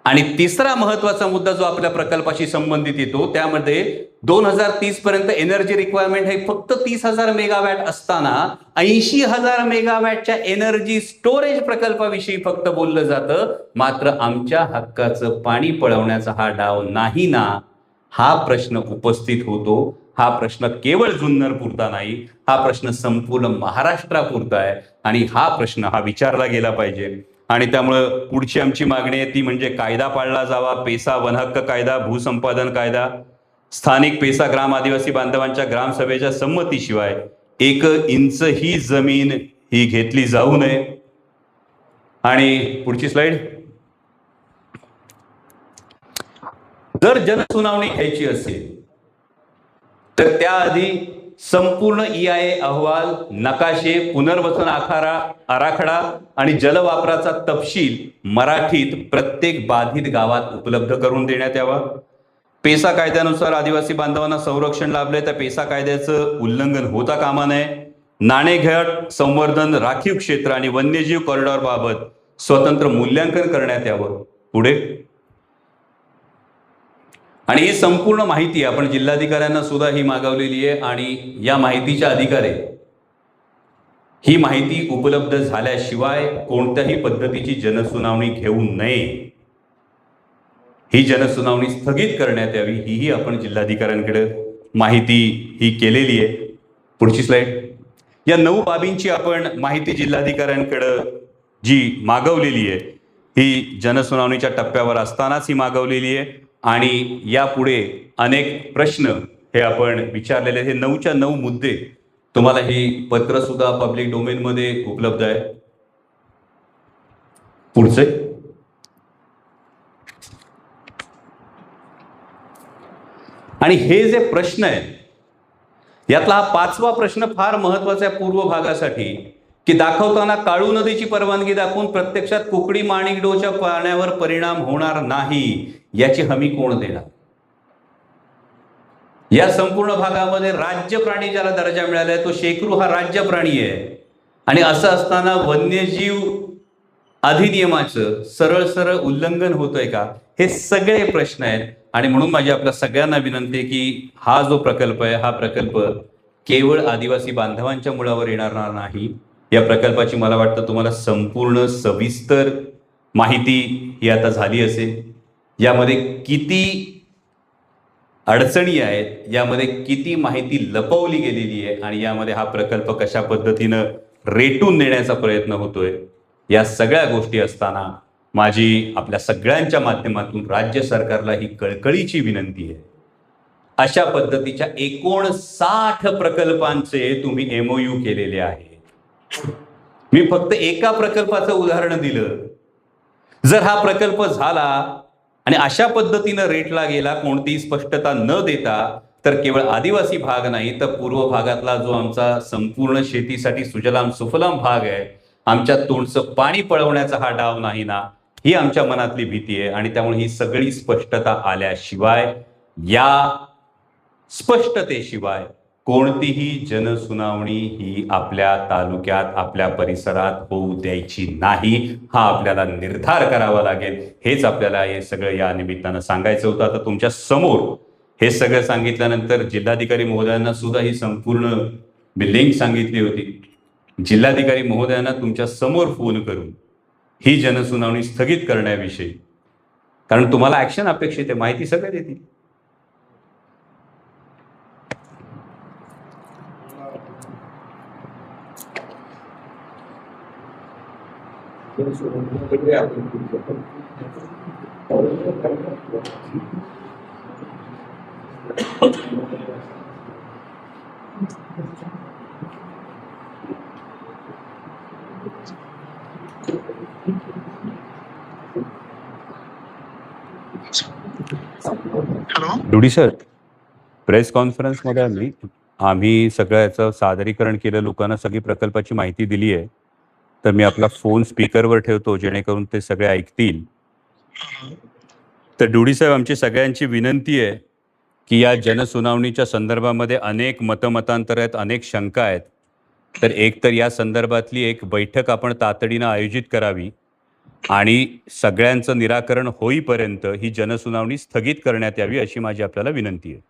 आणि 3रा महत्वाचा मुद्दा जो आपल्या प्रकल्पाशी संबंधित येतो, त्यामध्ये 2030 पर्यंत एनर्जी रिक्वायरमेंट हे फक्त 30,000 मेगावॅट असताना 80,000 मेगावॅटच्या एनर्जी स्टोरेज प्रकल्पाविषयी फक्त बोललं जातं. मात्र आमच्या हक्काचं पाणी पळवण्याचा हा डाव नाही ना, हा प्रश्न उपस्थित होतो. हा प्रश्न केवळ जुन्नर पुरता नाही, हा प्रश्न संपूर्ण महाराष्ट्रापुरता आहे आणि हा प्रश्न हा विचारला गेला पाहिजे. आणि त्यामुळं पुढची आमची मागणी आहे ती म्हणजे कायदा पाळला जावा. पेसा वनहक्क कायदा, भूसंपादन कायदा, स्थानिक पेसा ग्राम आदिवासी बांधवांच्या ग्रामसभेच्या संमतीशिवाय 1 इंच ही जमीन ही घेतली जाऊ नये. आणि पुढची स्लाइड. जर जनसुनावणी घ्यायची असेल तर त्याआधी संपूर्ण EIA अहवाल, नकाशे, पुनर्वसन आराखडा आणि जलवापराचा तपशील मराठीत प्रत्येक बाधित गावात उपलब्ध करून देण्यात यावा. पेसा कायद्यानुसार आदिवासी बांधवांना संरक्षण लाभले तर पेसा कायद्याचं उल्लंघन होता कामा नये. नाणेघाट संवर्धन, राखीव क्षेत्र आणि वन्यजीव कॉरिडॉर बाबत स्वतंत्र मूल्यांकन करण्यात यावं. पुढे आणि ही संपूर्ण माहिती आपण जिल्हाधिकाऱ्यांना सुद्धा ही मागवलेली आहे आणि या माहितीच्या अधिकारी ही माहिती उपलब्ध झाल्याशिवाय कोणत्याही पद्धतीची जनसुनावणी घेऊ नये. ही जनसुनावणी स्थगित करण्यात यावी, हीही आपण जिल्हाधिकाऱ्यांकडे माहिती ही केलेली आहे. पुढची स्लाइड. या 9 बाबींची आपण माहिती जिल्हाधिकाऱ्यांकडे जी मागवलेली आहे ही जनसुनावणीच्या टप्प्यावर असतानाच ही मागवलेली आहे आणि यापुढे अनेक प्रश्न हे आपण विचारलेले. हे 9च्या 9 मुद्दे तुम्हाला ही पत्र सुद्धा पब्लिक डोमेनमध्ये उपलब्ध आहे. पुढचे. आणि हे जे प्रश्न आहेत यातला हा 5वा प्रश्न फार महत्वाचा आहे पूर्व भागासाठी, की दाखवताना काळू नदीची परवानगी दाखवून प्रत्यक्षात कुकडी माणिकडोच्या पाण्यावर परिणाम होणार नाही याची हमी कोण देणार. या संपूर्ण भागामध्ये राज्य प्राणी ज्याला दर्जा मिळालाय तो शेकरू हा राज्य प्राणी आहे आणि असं असताना वन्यजीव अधिनियमाचं सरळ सरळ उल्लंघन होतंय का, हे सगळे प्रश्न आहेत. आणि म्हणून माझी आपल्या सगळ्यांना विनंती आहे की हा जो प्रकल्प आहे हा प्रकल्प केवळ आदिवासी बांधवांच्या मुळावर येणार नाही. या प्रकल्पाची मला वाटतं तुम्हाला संपूर्ण सविस्तर माहिती ही आता झाली असेल. यामध्ये किती अडचणी आहेत, यामध्ये किती माहिती लपवली गेलेली आहे आणि यामध्ये हा प्रकल्प कशा पद्धतीनं रेटून नेण्याचा प्रयत्न होतोय, या सगळ्या गोष्टी असताना माझी आपल्या सगळ्यांच्या माध्यमातून राज्य सरकारला ही कळकळीची विनंती आहे, अशा पद्धतीच्या 59 प्रकल्पांचे तुम्ही MOU केलेले आहेत. मी फक्त एका प्रकल्पाचं उदाहरण दिलं. जर हा प्रकल्प झाला आणि अशा पद्धतीनं रेटला गेला कोणतीही स्पष्टता न देता, तर केवळ आदिवासी भाग नाही तर पूर्व भागातला जो आमचा संपूर्ण शेतीसाठी सुजलाम सुफलाम भाग आहे, आमच्या तोंडचं पाणी पळवण्याचा हा डाव नाही ना, ही आमच्या मनातली भीती आहे. आणि त्यामुळे ही सगळी स्पष्टता आल्याशिवाय, या स्पष्टतेशिवाय कोणतीही जनसुनावणी ही आपल्या तालुक्यात आपल्या परिसरात होऊ द्यायची नाही, हा आपल्याला निर्धार करावा लागेल. हेच आपल्याला हे सगळं या निमित्तानं सांगायचं होतं. आता तुमच्या समोर हे सगळं सांगितल्यानंतर जिल्हाधिकारी महोदयांना सुद्धा ही संपूर्ण लिंक सांगितली होती. जिल्हाधिकारी महोदयांना तुमच्या समोर फोन करून ही जनसुनावणी स्थगित करण्याविषयी, कारण तुम्हाला ऍक्शन अपेक्षित आहे, माहिती सगळं देतील. डुडी सर, प्रेस कॉन्फरन्समध्ये आम्ही सगळ्याचं सादरीकरण केलं, लोकांना सगळी प्रकल्पाची माहिती दिली आहे. तर मी आपला फोन स्पीकरवर ठेवतो जेणेकरून ते सगळे ऐकतील. तर डुडी साहेब, आमची सगळ्यांची विनंती आहे की या जनसुनावणीच्या संदर्भामध्ये अनेक मतमतांतर आहेत, अनेक शंका आहेत. तर एक तर या संदर्भातली एक बैठक आपण तातडीनं आयोजित करावी आणि सगळ्यांचं निराकरण होईपर्यंत ही जनसुनावणी स्थगित करण्यात यावी, अशी माझी आपल्याला विनंती आहे.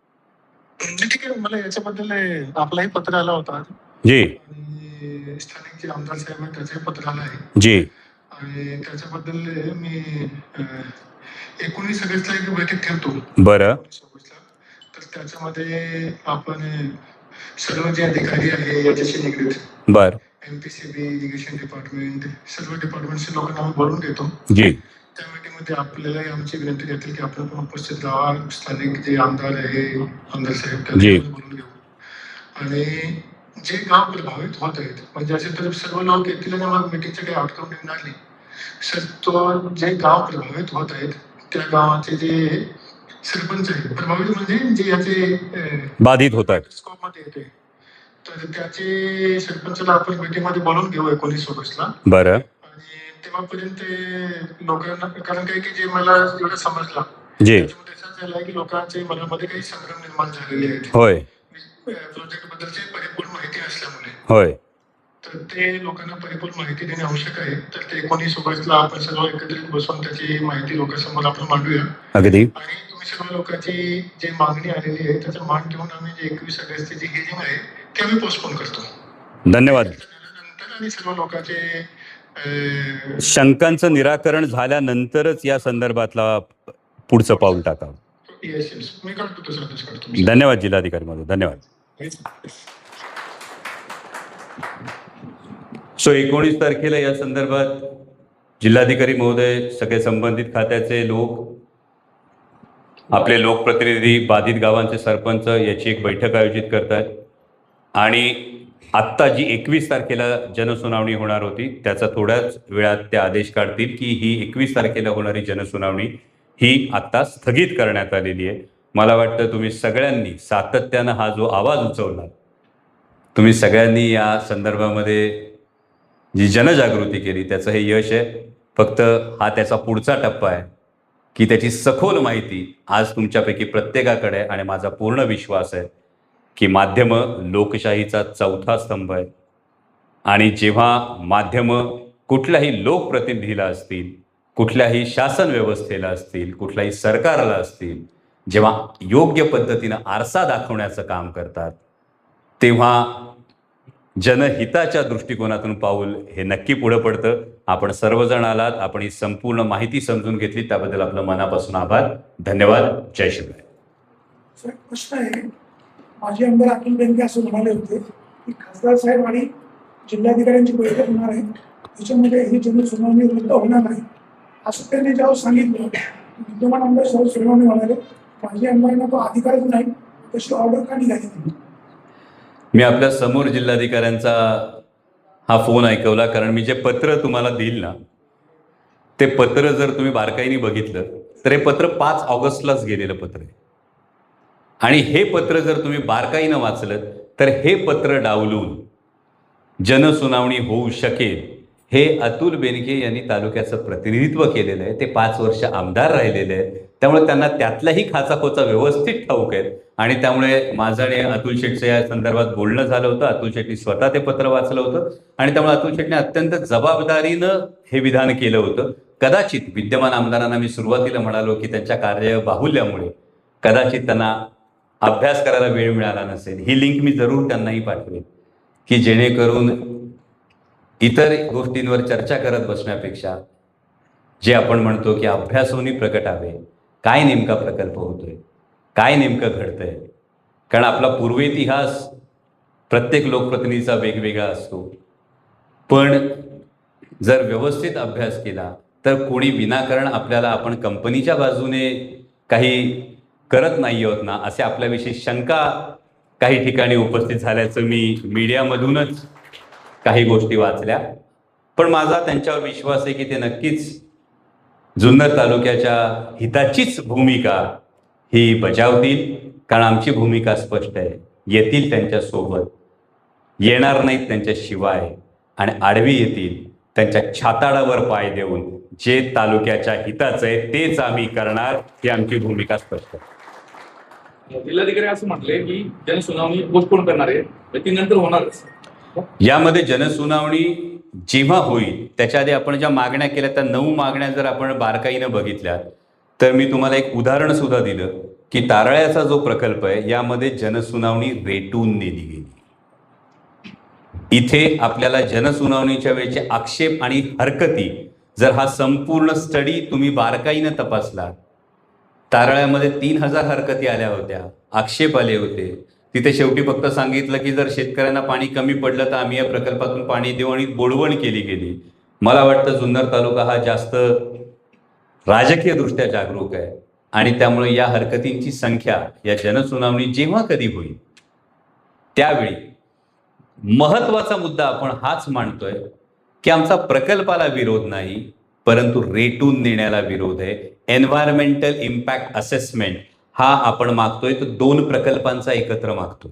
ठीक आहे, मला याच्याबद्दल आपलाही पत्र आला होता जी. आणि स्थानिक जे आमदार साहेब आहेत त्याचंही पत्र आलं आहे जी. आणि त्याच्याबद्दल मी 19 ऑगस्टला एक बैठक ठेवतो. बरं. तर त्याच्यामध्ये आपण सर्व जे अधिकारी आहे याच्याशी निगडीत, बर, MPCB, इरिगेशन डिपार्टमेंट, सर्व डिपार्टमेंटचे लोकांना आम्ही बोलून घेतो. जी. त्या मीटिंगमध्ये आपल्याला आमची विनंती देतील की आपण पण उपस्थित राहा, स्थानिक जे आमदार आहे, आमदार साहेब, त्यांना बोलून घेऊ. आणि जे गाव प्रभावित होत आहेत, म्हणजे असे तर सर्व लोक येतील आणि मग मीटिंगचे काही आउटकम निघणार नाही. सर, तो जे गाव प्रभावित होत आहेत त्या गावाचे जे सरपंच आहेत, प्रभावित म्हणजे जे याचे बाधित होतात स्कोपमध्ये येते, तर त्याचे सरपंचाला आपण मीटिंगमध्ये बोलून घेऊ 19 ऑगस्टला. बरं. आणि तेव्हापर्यंत लोकांना, कारण काय की जे मला एवढं समजलं, जी, त्याच्यामध्ये असं झालं की लोकांचे मनामध्ये काही संभ्रम निर्माण झालेले आहेत. होय. प्रोजेक्ट बद्दलची परिपूर्ण माहिती असल्यामुळे. होय. तर ते लोकांना परिपूर्ण माहिती देणे आवश्यक आहे. तर ते 19 ऑगस्टला आपण सर्व एकत्रित बसून त्याची माहिती लोकांसमोर आपण मांडूया. अगदी. आणि तुम्ही सर्व लोकांची जी मागणी आलेली आहे त्याचा मान ठेवून आम्ही जे 21 ऑगस्टची जी हिअरिंग आहे ते आम्ही पोस्टपोन करतो. धन्यवाद. नंतर आणि सर्व लोकांचे शंकांचं निराकरण झाल्यानंतरच या संदर्भातला पुढचं पाऊल टाकावं. येस येस मी काढतो तसं आदेश काढतो. धन्यवाद जिल्हाधिकारी महोदय, धन्यवाद. सो 19 तारखेला या संदर्भात जिल्हाधिकारी महोदय, सगळे संबंधित खात्याचे लोक, आपले लोकप्रतिनिधी, बाधित गावांचे सरपंच याची एक बैठक आयोजित करतात आणि आत्ता जी 21 तारखेला जनसुनावणी होणार होती त्याचा थोड्याच वेळात ते आदेश काढतील की ही 21 तारखेला होणारी जनसुनावणी ही आत्ता स्थगित करण्यात आलेली आहे. मला वाटतं तुम्ही सगळ्यांनी सातत्यानं हा जो आवाज उचलला, तुम्ही सगळ्यांनी या संदर्भामध्ये जी जनजागृती केली त्याचं हे यश आहे. फक्त हा त्याचा पुढचा टप्पा आहे की त्याची सखोल माहिती आज तुमच्यापैकी प्रत्येकाकडे आहे आणि माझा पूर्ण विश्वास आहे की माध्यमं लोकशाहीचा चौथा स्तंभ आहे आणि जेव्हा माध्यमं कुठल्याही लोकप्रतिनिधीला असतील, कुठल्याही शासन व्यवस्थेला असतील, कुठल्याही सरकारला असतील, जेव्हा योग्य पद्धतीनं आरसा दाखवण्याचं काम करतात तेव्हा जनहिताच्या दृष्टिकोनातून पाऊल हे नक्की पुढं पडतं. आपण सर्वजण आलात, आपण ही संपूर्ण माहिती समजून घेतली त्याबद्दल आपलं मनापासून आभार. धन्यवाद. जय शिवराय. सर, प्रश्न आहे, माजी आमदार अतुल बेनके असं म्हणाले होते की खासदार साहेब आणि जिल्हाधिकाऱ्यांची बैठक होणार आहे, त्याच्यामध्ये ही जनसुनावणी रद्द होणार नाही असं त्यांनी जेव्हा सांगितलं, विद्यमान आमदार सर्व सुनावणी म्हणाले माजी आमदारांना तो अधिकारच नाही, तशी ऑर्डर का निघाली नाही? मी आपल्या समोर जिल्हाधिकाऱ्यांचा हा फोन ऐकवला, कारण मी जे पत्र तुम्हाला देईल ना ते पत्र जर तुम्ही बारकाईने बघितलं तर हे पत्र 5 ऑगस्टलाच गेलेलं पत्र आहे आणि हे पत्र जर तुम्ही बारकाईनं वाचलं तर हे पत्र डावलून जनसुनावणी होऊ शकेल हे अतुल बेनके यांनी तालुक्याचं प्रतिनिधित्व केलेलं आहे. ते 5 वर्ष आमदार राहिलेले आहेत, त्यामुळे त्यांना त्यातलाही खाचाखोचा व्यवस्थित ठाऊक आहेत आणि त्यामुळे माझं आणि अतुल शेटचं या संदर्भात बोलणं झालं होतं. अतुल शेट्टी स्वतः ते पत्र वाचलं होतं आणि त्यामुळे अतुल शेट्टीने अत्यंत जबाबदारीनं हे विधान केलं होतं. कदाचित विद्यमान आमदारांना मी सुरुवातीला म्हणालो की त्यांच्या कार्यबाहुल्यामुळे कदाचित त्यांना अभ्यास करायला वेळ मिळाला नसेल. ही लिंक मी जरूर त्यांनाही पाठवेन की जेणेकरून इतर गोष्टींवर चर्चा करत बसण्यापेक्षा जे आपण म्हणतो की अभ्यासोनी प्रकटावे, काय नेमका प्रकल्प होतोय, काय नेमकं घडतंय. कारण आपला पूर्व इतिहास प्रत्येक लोकप्रतिनिधीचा वेगवेगळा असतो, पण जर व्यवस्थित अभ्यास केला तर कोणी विनाकारण आपल्याला आपण कंपनीच्या बाजूने काही करत नाही आहोत ना असे आपल्याविषयी शंका काही ठिकाणी उपस्थित झाल्याचं मी मीडियामधूनच काही गोष्टी वाचल्या. पण माझा त्यांच्यावर विश्वास आहे की ते नक्कीच जुन्नर तालुक्याच्या हिताचीच भूमिका ही बजावतील, कारण आमची भूमिका स्पष्ट आहे. येतील त्यांच्यासोबत, येणार नाहीत त्यांच्याशिवाय आणि आडवी येतील त्यांच्या छाताडावर पाय देऊन. जे तालुक्याच्या हिताचं आहे तेच आम्ही करणार, ही आमची भूमिका स्पष्ट आहे. जिल्हाधिकारी असं म्हटले की जनसुनावणी पोस्टपोन करणार आहे, ती नंतर होणारच. यामध्ये जनसुनावणी जेव्हा होईल त्याच्या आधी आपण ज्या मागण्या केल्या त्या 9 मागण्या जर आपण बारकाईनं बघितल्या तर मी तुम्हाला एक उदाहरण सुद्धा दिलं की तारळ्याचा जो प्रकल्प आहे यामध्ये जनसुनावणी रेटून नेली गेली. इथे आपल्याला जनसुनावणीच्या वेळेचे आक्षेप आणि हरकती जर हा संपूर्ण स्टडी तुम्ही बारकाईनं तपासला, तारळ्यामध्ये 3000 हरकती आल्या होत्या, आक्षेप आले होते. तिथे शेवटी फक्त सांगितलं की जर शेतकऱ्यांना पाणी कमी पडलं तर आम्ही या प्रकल्पातून पाणी देऊ आणि बोडवण केली गेली. मला वाटतं जुन्नर तालुका हा जास्त राजकीय दृष्ट्या जागरूक आहे आणि त्यामुळे या हरकतींची संख्या या जनसुनावणी जेव्हा कधी होईल त्यावेळी महत्वाचा मुद्दा आपण हाच मांडतोय की आमचा प्रकल्पाला विरोध नाही, परंतु रेटून नेण्याला विरोध आहे. एन्व्हायरमेंटल इम्पॅक्ट असेसमेंट हा आपण मागतोय तो 2 प्रकल्पांचा एकत्र मागतोय.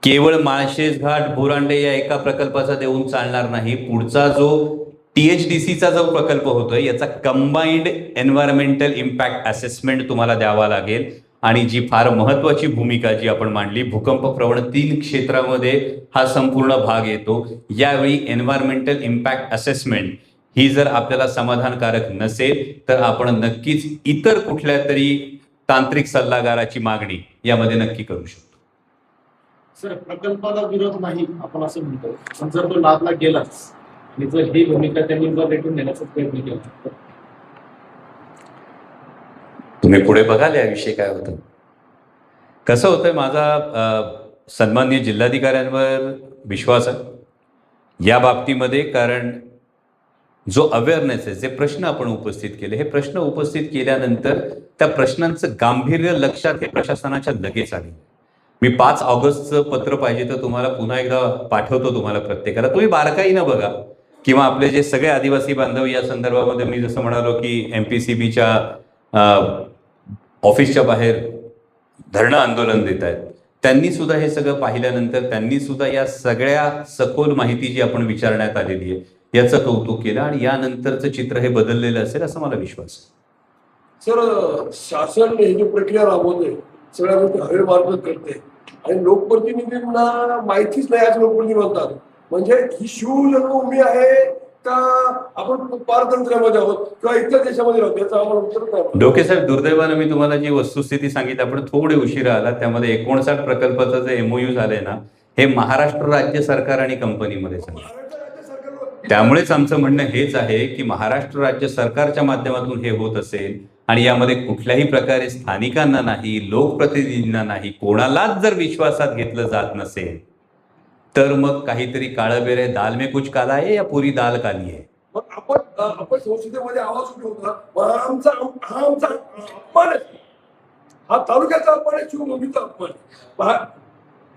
केवळ माळशेज घाट बोरांडे या एका प्रकल्पाचा देऊन चालणार नाही. पुढचा जो THDCचा जो प्रकल्प होतोय याचा कंबाईंड एन्व्हायरमेंटल इम्पॅक्ट असेसमेंट तुम्हाला द्यावा लागेल. आणि जी फार महत्वाची भूमिका जी आपण मांडली, भूकंप प्रवण 3 क्षेत्रामध्ये हा संपूर्ण भाग येतो. यावेळी एन्व्हायरमेंटल इम्पॅक्ट असेसमेंट ही जर आपल्याला समाधानकारक नसेल तर आपण नक्कीच इतर कुठल्या तरी तांत्रिक सल्लागाराची मागणी यामध्ये नक्की करू शकतो. सर, प्रकल्पाला विरोध नाही आपण असं म्हणतो, पण जर तो लादला गेलाच आणि जर ही भूमिका त्यांनी जर रेटून नेण्याचा प्रयत्न केला तर तुम्ही पुढे बघाल याविषयी काय होतं. कसं होतंय, माझा सन्माननीय जिल्हाधिकाऱ्यांवर विश्वास आहे या बाबतीमध्ये, कारण जो अवेअरनेस आहे, जे प्रश्न आपण उपस्थित केले, हे प्रश्न उपस्थित केल्यानंतर त्या प्रश्नांचं गांभीर्य लक्षात हे प्रशासनाच्या लगेच आले. मी 5 ऑगस्टचं पत्र पाहिजे तर तुम्हाला पुन्हा एकदा पाठवतो तुम्हाला प्रत्येकाला, तुम्ही बारकाईनं बघा. किंवा आपले जे सगळे आदिवासी बांधव या संदर्भामध्ये मी जसं म्हणालो की MPCBच्या ऑफिसच्या बाहेर धरणं आंदोलन देत आहेत, त्यांनी सुद्धा हे सगळं पाहिल्यानंतर त्यांनी सुद्धा या सगळ्या सखोल माहिती जी आपण विचारण्यात आलेली आहे याचं कौतुक केलं आणि यानंतरचं चित्र हे बदललेलं असेल असं मला विश्वास आहे. सर, शासन ही जी प्रक्रिया राबवते सगळ्या गोष्टी हवेमार्फत करते आणि लोकप्रतिनिधींना माहितीच नाही आज लोकप्रतिनिधी म्हणतात. म्हणजे ही शिवजन्मभूमी आहे का आपण पारतंत्र्यामध्ये आहोत किंवा इतर देशामध्ये राहतो याचं आम्हाला उत्तर नाही. डोके साहेब, दुर्दैवानं मी तुम्हाला जी वस्तुस्थिती सांगितली, आपण थोडे उशिरा आला. त्यामध्ये 59 प्रकल्पाचं जे MOU झालंय ना, हे महाराष्ट्र राज्य सरकार आणि कंपनीमध्ये झालं. महाराष्ट्र राज्य सरकार त्यामुळेच आमचं म्हणणं हेच आहे की महाराष्ट्र राज्य सरकारच्या माध्यमातून हे होत असेल आणि यामध्ये कुठल्याही प्रकारे स्थानिकांना नाही, लोकप्रतिनिधींना नाही, कोणालाच जर विश्वासात घेतलं जात नसेल तर मग काहीतरी काळबेरे, दाल में कुछ काला आहे या पुरी दाल काली आहे. मग आपण संसदेमध्ये आवाज उठवतो, हा आमचा अपमान आहे, हा तालुक्याचा अपमान आहे, शिवभूमीचा अपमान आहे.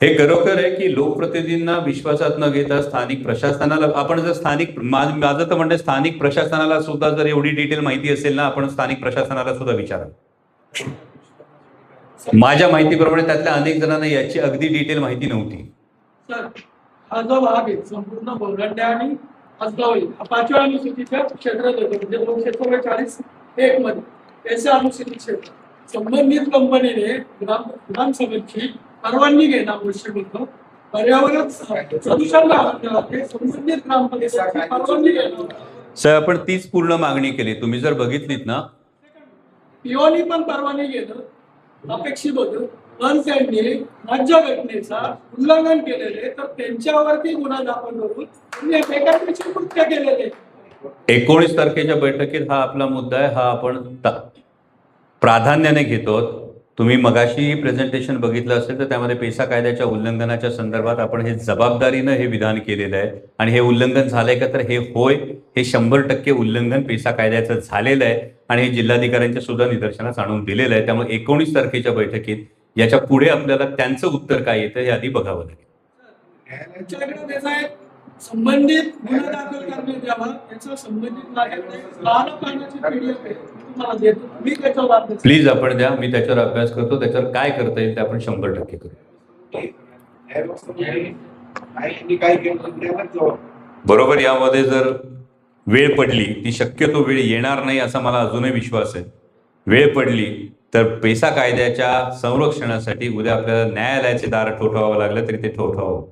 हे खरोखर आहे की लोकप्रतिनिधींना विश्वासात न घेता स्थानिक प्रशासनाला, आपण जर माझं तर म्हणणं स्थानिक प्रशासनाला सुद्धा जर एवढी डिटेल माहिती असेल ना, आपण स्थानिक प्रशासनाला सुद्धा विचारा. माझ्या माहितीप्रमाणे त्यातल्या अनेक जणांना याची अगदी डिटेल माहिती नव्हती. सर, हा जो भाग आहे संपूर्ण बोरंड्या आणि हसगावली हा 5व्या अनुसूचीच्या क्षेत्रात येतो, म्हणजे 244(1) मध्ये त्याचे अनुसूचित क्षेत्र. संबंधित कंपनीने ग्रामसभेची परवानगी घेणं आवश्यक होतं. पर्यावरण प्रदूषण लावण्यासाठी संबंधित ग्रामपंचायतीची परवानगी घेणं. सर, आपण तीच पूर्ण मागणी केली. तुम्ही जर बघितलीत ना, पीओनी पण परवानगी घेणं अपेक्षित होतं, पण त्यांनी राज्यघटनेचा उल्लंघन केलेले तर त्यांच्यावरती गुन्हा दाखल करून त्यांनी बेकायदेशीर कृत्य केलेले. 19 तारखेच्या बैठकीत हा आपला मुद्दा आहे, हा आपण प्राधान्याने घेतो. तुम्ही मगाशी प्रेझेंटेशन बघितलं असेल तर त्यामध्ये पेसा कायद्याच्या उल्लंघनाच्या संदर्भात आपण हे जबाबदारीनं हे विधान केलेलं आहे आणि हे उल्लंघन झालंय का तर हे होय, हे 100% उल्लंघन पेसा कायद्याचं झालेलं आहे आणि हे जिल्हाधिकाऱ्यांच्या सुद्धा निदर्शनास आणून दिलेलं आहे. त्यामुळे 19 तारखेच्या बैठकीत याच्या पुढे आपल्याला त्यांचं उत्तर काय येतं हे आधी बघावं लागेल. त्यांच्याकडे त्याचा एक संबंधित गुन्हा दाखल करण्यात यावा, त्याचा संबंधित लहान पाण्याची PDF आहे तुम्हाला देतो, मी त्याच्यावर अभ्यास. प्लीज आपण द्या, मी त्याच्यावर अभ्यास करतो. त्याच्यावर काय करता येईल ते आपण 100% करू. बरोबर, यामध्ये जर वेळ पडली, ती शक्यतो वेळ येणार नाही असा मला अजूनही विश्वास आहे. वेळ पडली तर पेसा कायद्याच्या संरक्षणासाठी उद्या आपल्याला न्यायालयाचे दार ठोठावावं लागलं तरी ते ठोठावं.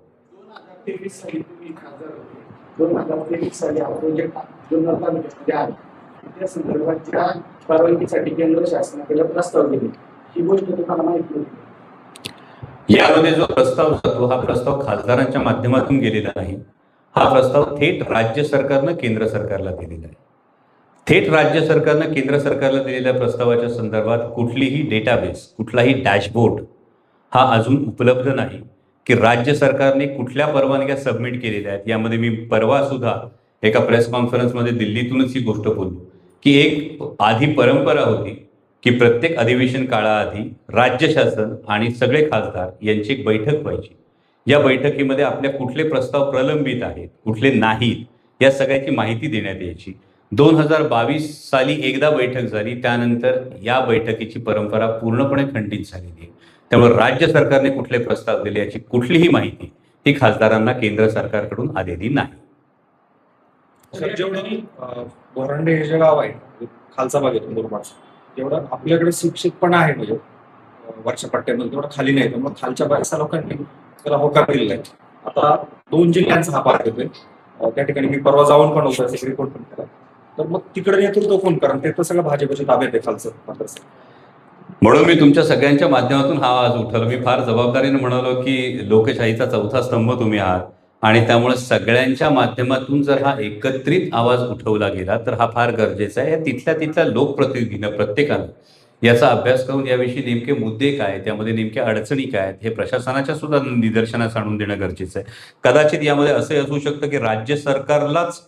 2023 साली हा प्रोजेक्ट जुन्नर तालुक्यामध्ये आला. त्या संदर्भाच्या परवानगीसाठी केंद्र शासनाकडे प्रस्ताव दिले. ही गोष्ट तुम्हाला माहिती होती. यामध्ये जो प्रस्ताव जातो हा प्रस्ताव खासदारांच्या माध्यमातून गेलेला नाही. हा प्रस्ताव थेट राज्य सरकारनं केंद्र सरकारला दिलेला आहे. थेट राज्य सरकारनं केंद्र सरकारला दिलेल्या प्रस्तावाच्या संदर्भात कुठलीही डेटाबेस, कुठलाही डॅशबोर्ड हा अजून उपलब्ध नाही की राज्य सरकारने कुठल्या परवानग्या सबमिट केलेल्या आहेत. यामध्ये मी परवा सुद्धा एका प्रेस कॉन्फरन्समध्ये दिल्लीतूनच ही गोष्ट बोललो की एक आधी परंपरा होती की प्रत्येक अधिवेशन काळाआधी राज्य शासन आणि सगळे खासदार यांची एक बैठक व्हायची. या बैठकीमध्ये आपल्या कुठले प्रस्ताव प्रलंबित आहेत, कुठले नाहीत, या सगळ्याची माहिती देण्यात यायची. 2022 साली एकदा बैठक झाली, त्यानंतर या बैठकीची परंपरा पूर्णपणे खंडित झालेली आहे. त्यामुळे राज्य सरकारने कुठले प्रस्ताव दिले याची कुठलीही माहिती ही खासदारांना केंद्र सरकारकडून आलेली नाही. सर, जेवढं बोरांडे हे जे गाव आहे खालचा भाग येतो मुरबाडचा, जेवढं आपल्याकडे शिक्षितपणा आहे म्हणजे वरच्या पट्ट्यामध्ये तेवढं खाली नाही. मग खालच्या बऱ्याचशा लोकांनी त्याला होकार दिलेला आहे. आता 2 जिल्ह्यांचा हा भाग येतोय. त्या ठिकाणी मी परवा जाऊन पण होतो, रिपोर्ट पण केला. तर मग तिकडे नेतृत्व कोण, कारण ते तर सगळं भाजपच्या ताब्यात आहे खालचं. म्हणून मी तुमच्या सगळ्यांच्या माध्यमातून हा आवाज उठवला. मी फार जबाबदारीने म्हणालो की लोकशाहीचा चौथा स्तंभ तुम्ही आहात आणि त्यामुळे सगळ्यांच्या माध्यमातून जर हा एकत्रित आवाज उठवला गेला तर हा फार गरजेचा आहे. तिथल्या लोकप्रतिनिधीनं प्रत्येकानं याचा अभ्यास करून याविषयी नेमके मुद्दे काय, त्यामध्ये नेमक्या अडचणी काय आहेत हे प्रशासनाच्या सुद्धा निदर्शनास आणून देणं गरजेचं आहे. कदाचित यामध्ये असंही असू शकतं की राज्य सरकारलाच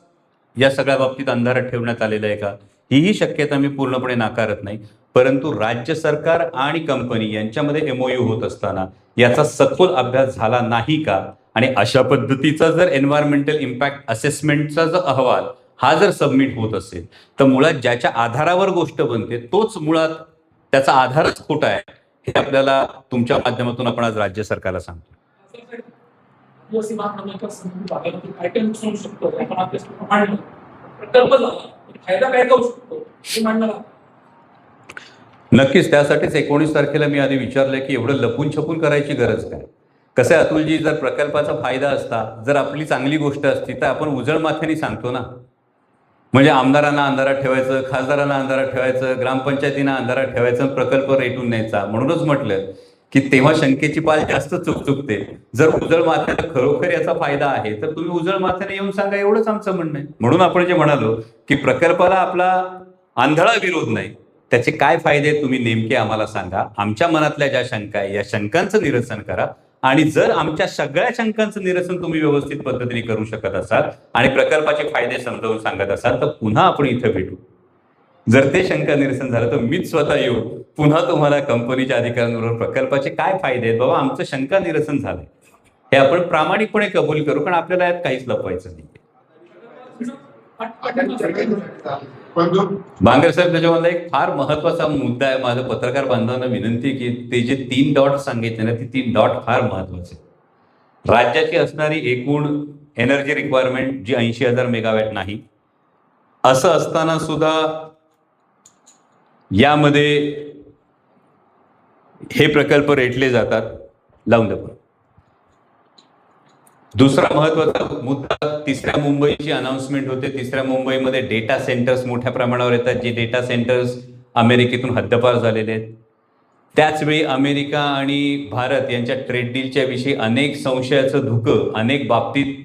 या सगळ्या बाबतीत अंधारात ठेवण्यात आलेलं आहे का, हीही शक्यता मी पूर्णपणे नाकारत नाही. परंतु राज्य सरकार आणि कंपनी यांच्यामध्ये एमओयू होत असताना याचा सखोल अभ्यास झाला नाही का, आणि अशा पद्धतीचा जर एन्व्हायरमेंटल इम्पॅक्ट असेसमेंटचा जर अहवाल हा जर सबमिट होत असेल तर मुळात ज्याच्या आधारावर गोष्ट बनते तोच मुळात त्याचा आधारच खोटा आहे हे आपल्याला तुमच्या माध्यमातून आपण आज राज्य सरकारला सांगतो. आदिवासी महानगरपालिका संबंधित भागामध्ये काय काय नुकसान होऊ शकतं आपण आपल्या मांडलं, प्रकल्प झाला फायदा काय होऊ शकतो हे मांडणार. नक्कीच त्यासाठीच 19 तारखेला मी आधी विचारलंय की एवढं लपून छपून करायची गरज काय. कसं आहे अतुलजी, जर प्रकल्पाचा फायदा असता, जर आपली चांगली गोष्ट असती तर आपण उजळ माथ्याने सांगतो ना. म्हणजे आमदारांना अंधारात ठेवायचं, खासदारांना अंधारात ठेवायचं, ग्रामपंचायतींना अंधारात ठेवायचं, प्रकल्प रेटून न्यायचा. म्हणूनच म्हटलं की तेव्हा शंकेची पाल जास्त चुकते. जर उजळ माथ्याला खरोखर याचा फायदा आहे तर तुम्ही उजळ माथ्याने येऊन सांगा, एवढंच आमचं म्हणणं आहे. म्हणून आपण जे म्हणालो की प्रकल्पाला आपला आंधळा विरोध नाही, त्याचे काय फायदे तुम्ही नेमके आम्हाला सांगा, आमच्या मनातल्या ज्या शंका आहे या शंकांचं निरसन करा. आणि जर आमच्या सगळ्या शंकांचं निरसन तुम्ही व्यवस्थित पद्धतीने करू शकत असाल आणि प्रकल्पाचे फायदे समजावून सांगत असाल तर पुन्हा आपण इथं भेटू. जर ते शंका निरसन झालं तर मीच स्वतः येऊन पुन्हा तुम्हाला कंपनीच्या अधिकाऱ्यांबरोबर प्रकल्पाचे काय फायदे आहेत बाबा आमचं शंका निरसन झालंय हे आपण प्रामाणिकपणे कबूल करू, कारण आपल्याला यात काहीच लपवायचं नाही. बांगर साहेब, त्याच्यामध्ये एक फार महत्वाचा मुद्दा आहे. माझं पत्रकार बांधवांना विनंती की ते जे 3 डॉट सांगितले ना, ते 3 डॉट फार महत्वाचे. राज्याची असणारी एकूण एनर्जी रिक्वायरमेंट जी 80,000 मेगावॅट नाही, असं असताना सुद्धा यामध्ये हे प्रकल्प रेटले जातात. लावून द्या. दुसरा महत्वाचा मुद्दा, 3ऱ्या मुंबईची अनाउन्समेंट होते. 3ऱ्या मुंबईमध्ये डेटा सेंटर्स मोठ्या प्रमाणावर येतात, जे डेटा सेंटर्स अमेरिकेतून हद्दपार झालेले आहेत. त्याचवेळी अमेरिका आणि भारत यांच्या ट्रेड डीलच्या विषयी अनेक संशयाचं धुकं अनेक बाबतीत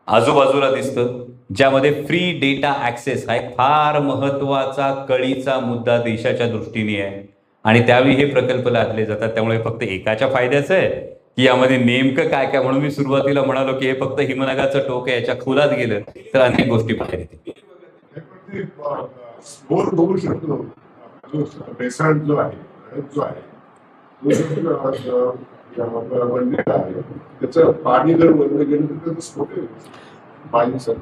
आजूबाजूला दिसतं, ज्यामध्ये फ्री डेटा ॲक्सेस हा एक फार महत्वाचा कळीचा मुद्दा देशाच्या दृष्टीने आहे. आणि त्यावेळी हे प्रकल्प लादले जातात. त्यामुळे फक्त एकाच्या फायद्याचं आहे की यामध्ये नेमकं काय काय, म्हणून मी सुरुवातीला म्हणालो की हे फक्त हिमनगाचं टोक आहे, याच्या खोलात गेलं तर अनेक गोष्टी बाहेर येतील. स्कोर बघू शकतो. बेसाल्ट जो आहे बनलेला आहे त्याचं पाणी जर वरलं गेलं तर त्याचं स्फोट आहे. पाणी सर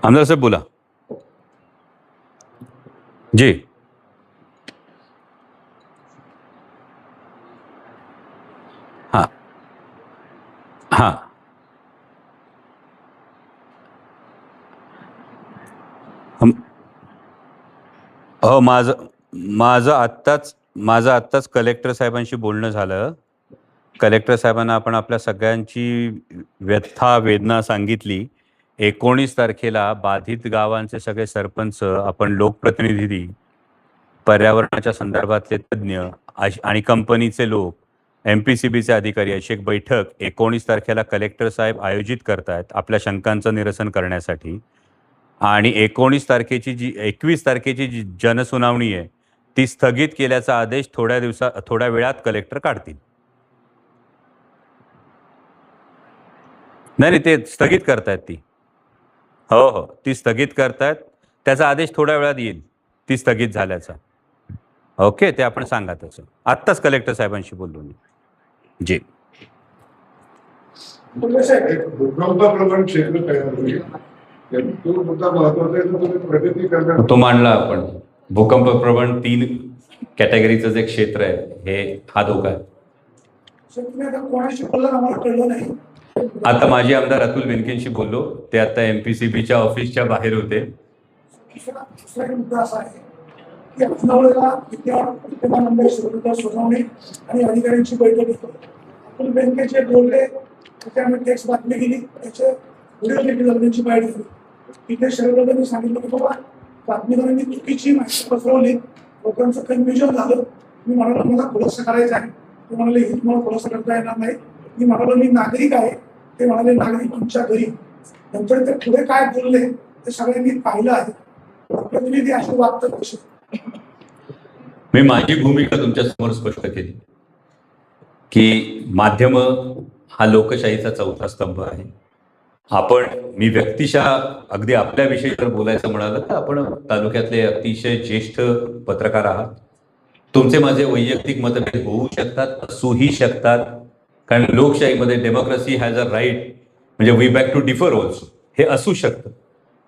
आमदार साहेब बोला. जी हां हां हो, माझं आत्ताच कलेक्टर साहेबांशी बोलणं झालं. कलेक्टर साहेबांना आपण आपल्या सगळ्यांची व्यथा वेदना सांगितली. 19 तारखेला बाधित गावांचे सगळे सरपंच, आपण लोकप्रतिनिधी, पर्यावरणाच्या संदर्भातले तज्ज्ञ आणि कंपनीचे लोक, MPCBचे अधिकारी अशी एक बैठक 19 तारखेला कलेक्टर साहेब आयोजित करतायत आपल्या शंकांचं निरसन करण्यासाठी. आणि 21 तारखेची जी जनसुनावणी आहे ती स्थगित केल्याचा आदेश थोड्या वेळात कलेक्टर काढतील. नाही, ते स्थगित करतायत ती. हो, ती स्थगित करतायत. त्याचा आदेश थोड्या वेळात येईल ती स्थगित झाल्याचा. ओके, ते आपण सांगा तसं. आत्ताच कलेक्टर साहेबांशी बोललो मी. जी भूकंपप्रवण क्षेत्र तयार होईल. तो मुद्दा महत्वाचा आहे. तुम्ही प्रगती करणार तो मांडला आपण. भूकंप प्रवण 3 कॅटेगरीचं जे क्षेत्र आहे हा धोका आहे. कोणाशी बोललं आम्हाला कळलं नाही. आता माजी आमदार अतुल बेनकेंशी बोललो, ते आता MPCBच्या ऑफिसच्या बाहेर होते. दुसरा मुद्दा असा आहे की अजूनवेळेला विद्यमान सुनावणी आणि अधिकाऱ्यांची बैठक होतो. अतुल बेनके जे बोलले त्याच्यामध्ये टेक्स्ट बातमी गेली, त्याचे व्हिडिओ देखील त्यांची पाहिजे. तिथे शरददादांनी सांगितलं की बाबा बातमीदारांनी चुकीची माहिती पसरवली, लोकांचं कन्फ्युजन झालं. मी म्हणालो मला खुलासा करायचा आहे. ते म्हणाले हे तुम्हाला खुलासा करता येणार नाही. मी म्हणालो मी नागरिक आहे. ते म्हणाले नागरिक तुमच्या घरी. नंतर ते पुढे काय बोलले ते सगळ्यांनी पाहिलं आहे. प्रतिनिधी असे वागतात कसे. मी माझी भूमिका तुमच्या समोर स्पष्ट केली की माध्यम हा लोकशाहीचा चौथा स्तंभ आहे. मी व्यक्तिशः अगदी आपल्याविषयी जर बोलायचं म्हणाल तर आपण तालुक्यातले अतिशय ज्येष्ठ पत्रकार आहात. तुमचे माझे वैयक्तिक मतभेद होऊ शकतात, असूही शकतात, कारण लोकशाहीमध्ये डेमोक्रेसी हॅज अ राईट, म्हणजे we back to differ also, हे असू शकतं.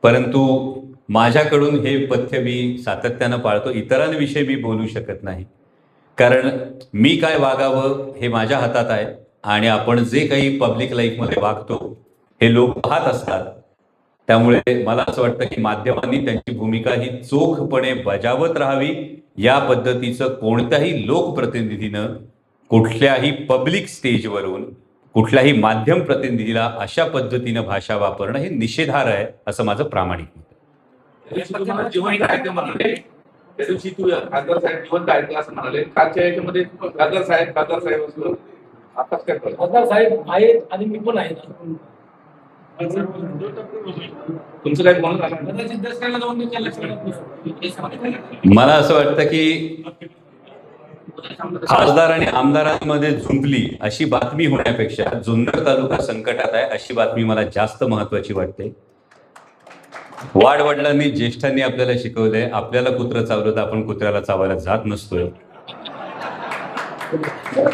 परंतु माझ्याकडून हे पथ्य मी सातत्यानं पाळतो. इतरांविषयी मी बोलू शकत नाही, कारण मी काय वागावं हे माझ्या हातात आहे. आणि आपण जे काही पब्लिक लाईफमध्ये वागतो हे लोक पाहत असतात. त्यामुळे मला असं वाटतं की माध्यमांनी त्यांची भूमिका ही चोखपणे बजावत राहावी. या पद्धतीचं कोणत्याही लोकप्रतिनिधीनं कुठल्याही पब्लिक स्टेजवरून कुठल्याही माध्यम प्रतिनिधीला अशा पद्धतीनं भाषा वापरणं हे निषेधार्ह आहे, असं माझं प्रामाणिक मत आहे. तुम्हाला जिवंत आहे ते म्हणाले, त्या दिवशी तू खासदार साहेब जिवंत आहेत असं म्हणाले. कालच्या याच्यामध्ये खासदार साहेब असलं आताच काय कळलं? खासदार साहेब आहेत आणि मी पण आहे. तुमचं काय म्हणून आलं? कदाचित दसऱ्याला जाऊन त्याच्या लक्षात मला असं वाटतं की खासदार आणि आमदारांमध्ये झुंपली अशी बातमी होण्यापेक्षा जुन्नर तालुका संकटात आहे अशी बातमी मला जास्त महत्वाची वाटते. वाडवडिलांनी ज्येष्ठांनी आपल्याला शिकवलंय, आपल्याला कुत्रं चावलं तर आपण कुत्र्याला चावायला जात नसतोय.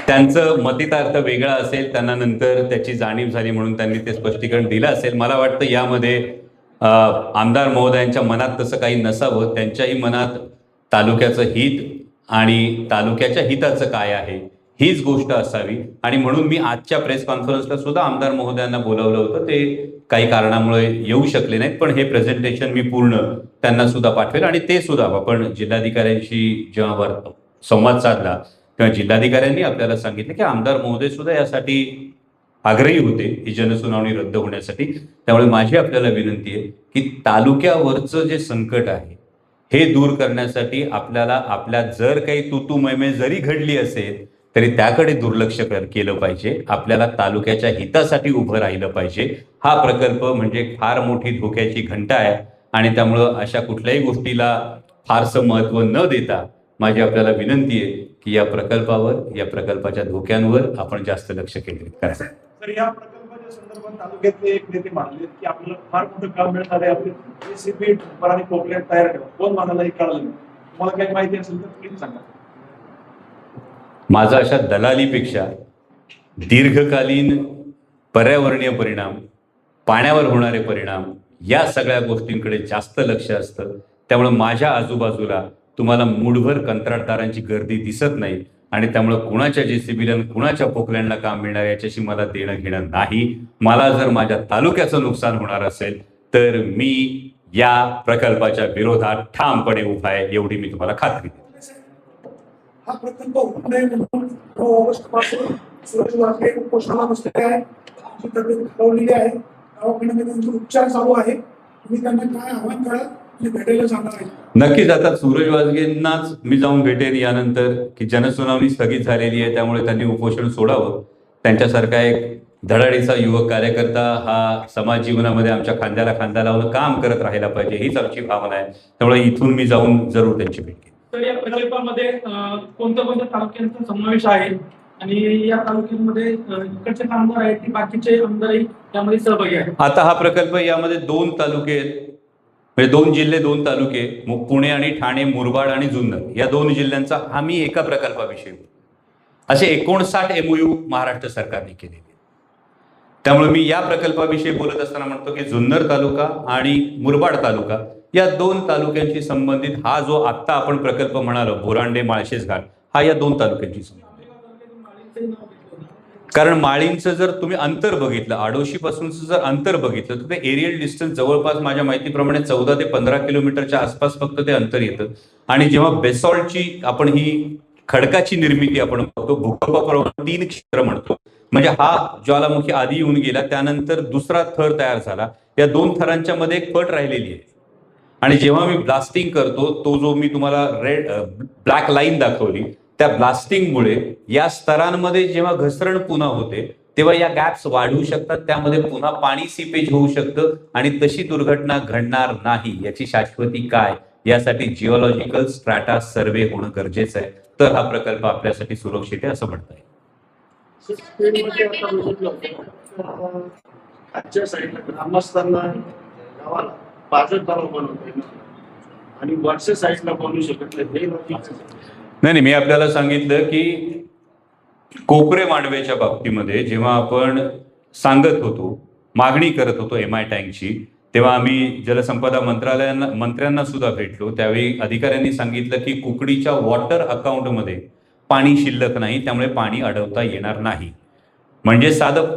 त्यांचं मतितार्थ वेगळा असेल, त्यांना नंतर त्याची जाणीव झाली म्हणून त्यांनी ते स्पष्टीकरण दिलं असेल. मला वाटतं यामध्ये आमदार महोदयांच्या मनात तसं काही नसावं. त्यांच्याही मनात तालुक्याचं हित आणि तालुक्याच्या हिताचं काय आहे हीच गोष्ट असावी. आणि म्हणून मी आजच्या प्रेस कॉन्फरन्सला सुद्धा आमदार महोदयांना बोलावलं होतं. ते काही कारणामुळे येऊ शकले नाहीत, पण हे प्रेझेंटेशन मी पूर्ण त्यांना सुद्धा पाठवेल. आणि ते सुद्धा आपण जिल्हाधिकाऱ्यांशी जेव्हा संवाद साधला तेव्हा जिल्हाधिकाऱ्यांनी आपल्याला सांगितलं की आमदार महोदय सुद्धा यासाठी आग्रही होते ही जनसुनावणी रद्द होण्यासाठी. त्यामुळे माझी आपल्याला विनंती आहे की तालुक्यावरचं जे संकट आहे हे दूर करण्यासाठी आपल्याला आपल्यात जर काही तुतू मैमे जरी घडली असेल तरी त्याकडे दुर्लक्ष केलं पाहिजे. आपल्याला तालुक्याच्या हितासाठी उभं राहिलं पाहिजे. हा प्रकल्प म्हणजे फार मोठी धोक्याची घंटा आहे आणि त्यामुळं अशा कुठल्याही गोष्टीला फारसं महत्त्व न देता माझी आपल्याला विनंती आहे की या प्रकल्पावर, या प्रकल्पाच्या धोक्यांवर आपण जास्त लक्ष केंद्रित करायचं. तर या प्रकल्पाच्या संदर्भात तालुक्यातले एक नेते म्हणाले की आपल्याला फार मोठं काम मिळत आहे, आपले जेसीबी डंपर आणि पोकलेट तयार करा. कोण म्हणालाही कळलं नाही. तुम्हाला काही माहिती असेल तर प्लीज सांगा. माझा अशा दलालीपेक्षा दीर्घकालीन पर्यावरणीय परिणाम, पाण्यावर होणारे परिणाम या सगळ्या गोष्टींकडे जास्त लक्ष असतं. त्यामुळे माझ्या आजूबाजूला तुम्हाला मूठभर कंत्राटदारांची गर्दी दिसत नाही आणि त्यामुळे कुणाच्या जेसीबीला कुणाच्या पोकलँडला काम मिळणार याच्याशी मला देणं घेणं नाही. मला जर माझ्या तालुक्याचं नुकसान होणार असेल तर मी या प्रकल्पाच्या विरोधात ठामपणे उभा आहे, एवढी मी तुम्हाला खात्री देतो. हा प्रकल्प होऊ नये म्हणून 9 ऑगस्ट पासून सूरज वाघे उपोषणाला बसलेले आहे. त्यांची तब्येत खालावलेली आहे. दवाखान्यामध्ये त्यांचे उपचार चालू आहे. तुम्ही त्यांना काय आव्हान कराल आणि भेटायला जाणार आहे? नक्कीच. आता सूरज वाजगेंनाच मी जाऊन भेटेन यानंतर की जनसुनावणी स्थगित झालेली आहे, त्यामुळे त्यांनी उपोषण सोडावं. त्यांच्यासारखा एक धडाडीचा युवक कार्यकर्ता हा समाज जीवनामध्ये आमच्या खांद्याला खांदा लावून काम करत राहायला पाहिजे हीच आमची भावना आहे. त्यामुळे इथून मी जाऊन जरूर त्यांची भेट घेईन. तर या प्रकल्पामध्ये कोणत्या तालुक्यांचा समावेश आहे आणि या तालुक्यांमध्ये इकडचे कामगार आहेत की बाकीचे आमदारही यामध्ये सहभागी आहेत? आता हा प्रकल्प यामध्ये 2 तालुके आहेत, म्हणजे 2 जिल्हे 2 तालुके, पुणे आणि ठाणे, मुरबाड आणि जुन्नर या 2 जिल्ह्यांचा आम्ही एका प्रकल्पाविषयी असे 59 MOU महाराष्ट्र सरकारने केलेले. त्यामुळे मी या प्रकल्पाविषयी बोलत असताना म्हणतो की जुन्नर तालुका आणि मुरबाड तालुका या 2 तालुक्यांशी संबंधित हा जो आत्ता आपण प्रकल्प म्हणालो बोरांडे माळशेज घाट हा या 2 तालुक्यांशी संबंधित. कारण माळींचं जर तुम्ही अंतर बघितलं, आडोशीपासूनचं जर अंतर बघितलं तर ते एरियल डिस्टन्स जवळपास माझ्या माहितीप्रमाणे 14 ते 15 किलोमीटरच्या आसपास फक्त ते अंतर येतं. आणि जेव्हा बेसॉल्टची आपण ही खडकाची निर्मिती आपण बघतो, भूकंपाप्रमाणे 3 क्षेत्र म्हणतो, म्हणजे हा ज्वालामुखी आधी येऊन गेला, त्यानंतर दुसरा थर तयार झाला, या 2 थरांच्या मध्ये एक पट राहिलेली आहे आणि जेव्हा मी ब्लास्टिंग करतो, तो जो मी तुम्हाला ब्लॅक लाईन दाखवली, त्या ब्लास्टिंगमुळे या स्तरांमध्ये जेव्हा घसरण पुन्हा होते तेव्हा या गॅप्स वाढू शकतात, त्यामध्ये पुन्हा पाणी सीपेज होऊ शकतं आणि तशी दुर्घटना घडणार नाही. याची शाश्वती काय, यासाठी जिओलॉजिकल स्ट्रॅटा सर्वे होणं गरजेचं आहे. तर हा प्रकल्प आपल्यासाठी सुरक्षित आहे असं म्हणता येईल. स्पेनमध्ये आता बघितलं होतं, आजच्या साईडला ग्रामस्थांना गावाला पाजर तलाव बनवतो आणि वरच्या साईडला बनवू शकत नाही. हे लॉजिक नाही, मी आपल्याला सांगितलं की कोपरे मांडवेच्या बाबतीमध्ये जेव्हा आपण सांगत होतो, मागणी करत होतो MI टँकची, तेव्हा आम्ही जलसंपदा मंत्र्यांना सुद्धा भेटलो. त्यावेळी अधिकाऱ्यांनी सांगितलं की कुकडीच्या वॉटर अकाउंटमध्ये पाणी शिल्लक नाही, त्यामुळे पाणी अडवता येणार नाही. म्हणजे साधं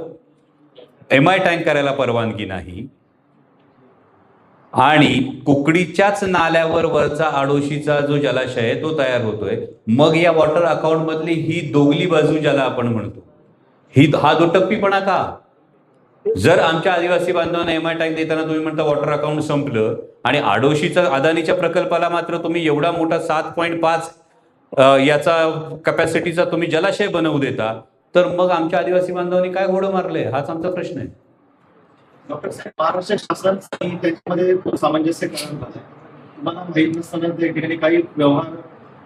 MI टँक करायला परवानगी नाही आणि कुकडीच्याच नाल्यावर वरचा आडोशीचा जो जलाशय आहे तो तयार होतोय. मग या वॉटर अकाउंट मधली ही दोगली बाजू ज्याला आपण म्हणतो, हा दुटप्पीपणा का? जर आमच्या आदिवासी बांधवांना MI टँक देताना तुम्ही म्हणता वॉटर अकाउंट संपलं आणि आडोशीचा अदानीच्या प्रकल्पाला मात्र तुम्ही एवढा मोठा 7.5 याचा कॅपॅसिटीचा तुम्ही जलाशय बनवू देता, तर मग आमच्या आदिवासी बांधवांनी काय घोडं मारले, हाच आमचा प्रश्न आहे. डॉक्टर साहेब, महाराष्ट्र शासन त्याच्यामध्ये सामंजस्य करायला पाहिजे. तुम्हाला माहीत नसताना त्या ठिकाणी काही व्यवहार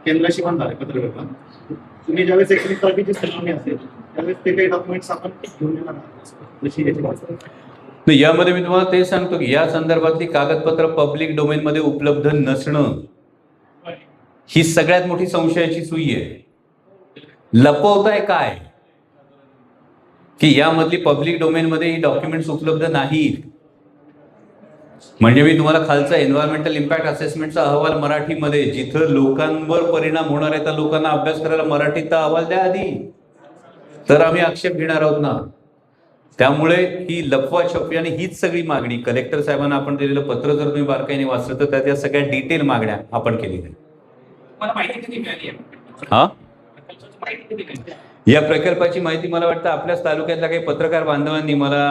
केंद्राशी पण झाले पत्रव्यवहार. तुम्ही ज्यावेळेस 21 तारखेची सुनावणी असेल त्यावेळेस ते काही डॉक्युमेंट्स आपण घेऊन येणार आहात. नाही, यामध्ये मी तुम्हाला ते सांगतो की या संदर्भातली कागदपत्र पब्लिक डोमेन मध्ये उपलब्ध नसणं ही सगळ्यात मोठी संशयाची सुई आहे. लपवताय काय की यामधली पब्लिक डोमेन मध्ये ही डॉक्युमेंट्स उपलब्ध नाहीत. म्हणजे मी तुम्हाला खालचा एन्व्हायरमेंटल इम्पॅक्ट असेसमेंटचा अहवाल मराठीमध्ये, जिथं लोकांवर परिणाम होणार आहे त्या लोकांना अभ्यास करायला मराठीत अहवाल द्या आधी, तर आम्ही आक्षेप घेणार आहोत ना. त्यामुळे ही लपवाछपवी आणि हीच सगळी मागणी कलेक्टर साहेबांना आपण दिलेलं पत्र जर तुम्ही बारकाईने वाचलं तर त्यात या सगळ्या डिटेल मागण्या आपण केलेल्या हा. या प्रकल्पाची माहिती मला वाटतं आपल्याच तालुक्यातल्या काही पत्रकार बांधवांनी मला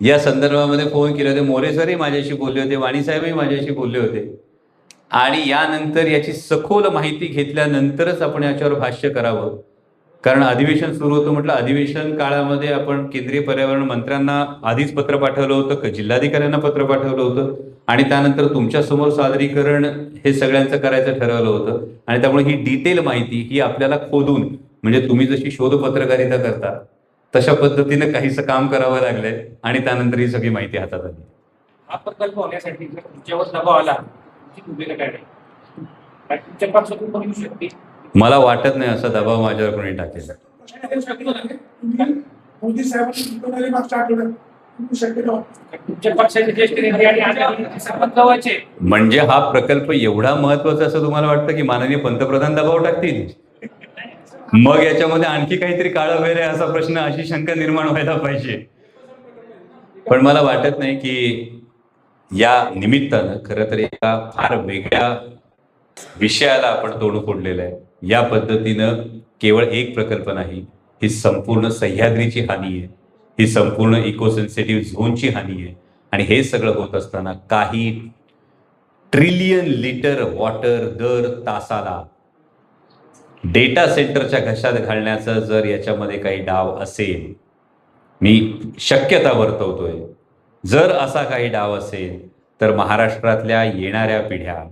या संदर्भामध्ये फोन केले होते. मोरे सरही माझ्याशी बोलले होते, वाणी साहेबही माझ्याशी बोलले होते आणि यानंतर याची सखोल माहिती घेतल्यानंतरच आपण याच्यावर भाष्य करावं. कारण अधिवेशन सुरू होतं म्हटलं, अधिवेशन काळामध्ये आपण केंद्रीय पर्यावरण मंत्र्यांना आधीच पत्र पाठवलं होतं, जिल्हाधिकाऱ्यांना पत्र पाठवलं होतं आणि त्यानंतर तुमच्या समोर सादरीकरण हे सगळ्यांचं करायचं ठरवलं होतं. आणि त्यामुळे ही डिटेल माहिती ही आपल्याला खोदून, म्हणजे तुम्ही जशी शोध पत्रकारिता करता तशा पद्धतीने काहीसं काम करावं लागलंय आणि त्यानंतर ही सगळी माहिती हातात आली. हा प्रकल्प होण्यासाठी जर तुमच्यावर दबाव आला, तुमची भूमिका काय नाही? तुमच्या पक्षातून पण येऊ शकते. मला वाटत नाही असा दबाव माझ्यावर कोणी टाकेल. मोदी साहेबांनी मागच्या आठवड्यात शक्यता तुमच्या पक्षाचे ज्येष्ठ नेते आणि आघाडीचे संबंध जवळचे. म्हणजे हा प्रकल्प एवढा महत्वाचा असं तुम्हाला वाटतं की माननीय पंतप्रधान दबाव टाकतील? मग याच्यामध्ये आणखी काहीतरी काळं वैर आहे असा प्रश्न, अशी शंका निर्माण व्हायला पाहिजे. पण मला वाटत नाही की या निमित्तानं खरं तर एका फार वेगळ्या विषयाला आपण तोंड फोडलेलं आहे. या पद्धतीनं केवळ एक प्रकल्प नाही, ही संपूर्ण सह्याद्रीची हानी आहे, ही संपूर्ण इकोसेन्सिटिव्ह झोनची हानी आहे. आणि हे सगळं होत असताना काही ट्रिलियन लिटर वॉटर दर तासाला डेटा सेंटरच्या घशात घालण्याचा जर याच्यामध्ये काही डाव असेल, मी शक्यता वर्तवतोय, जर असा काही डाव असेल तर महाराष्ट्रातल्या येणाऱ्या पिढ्या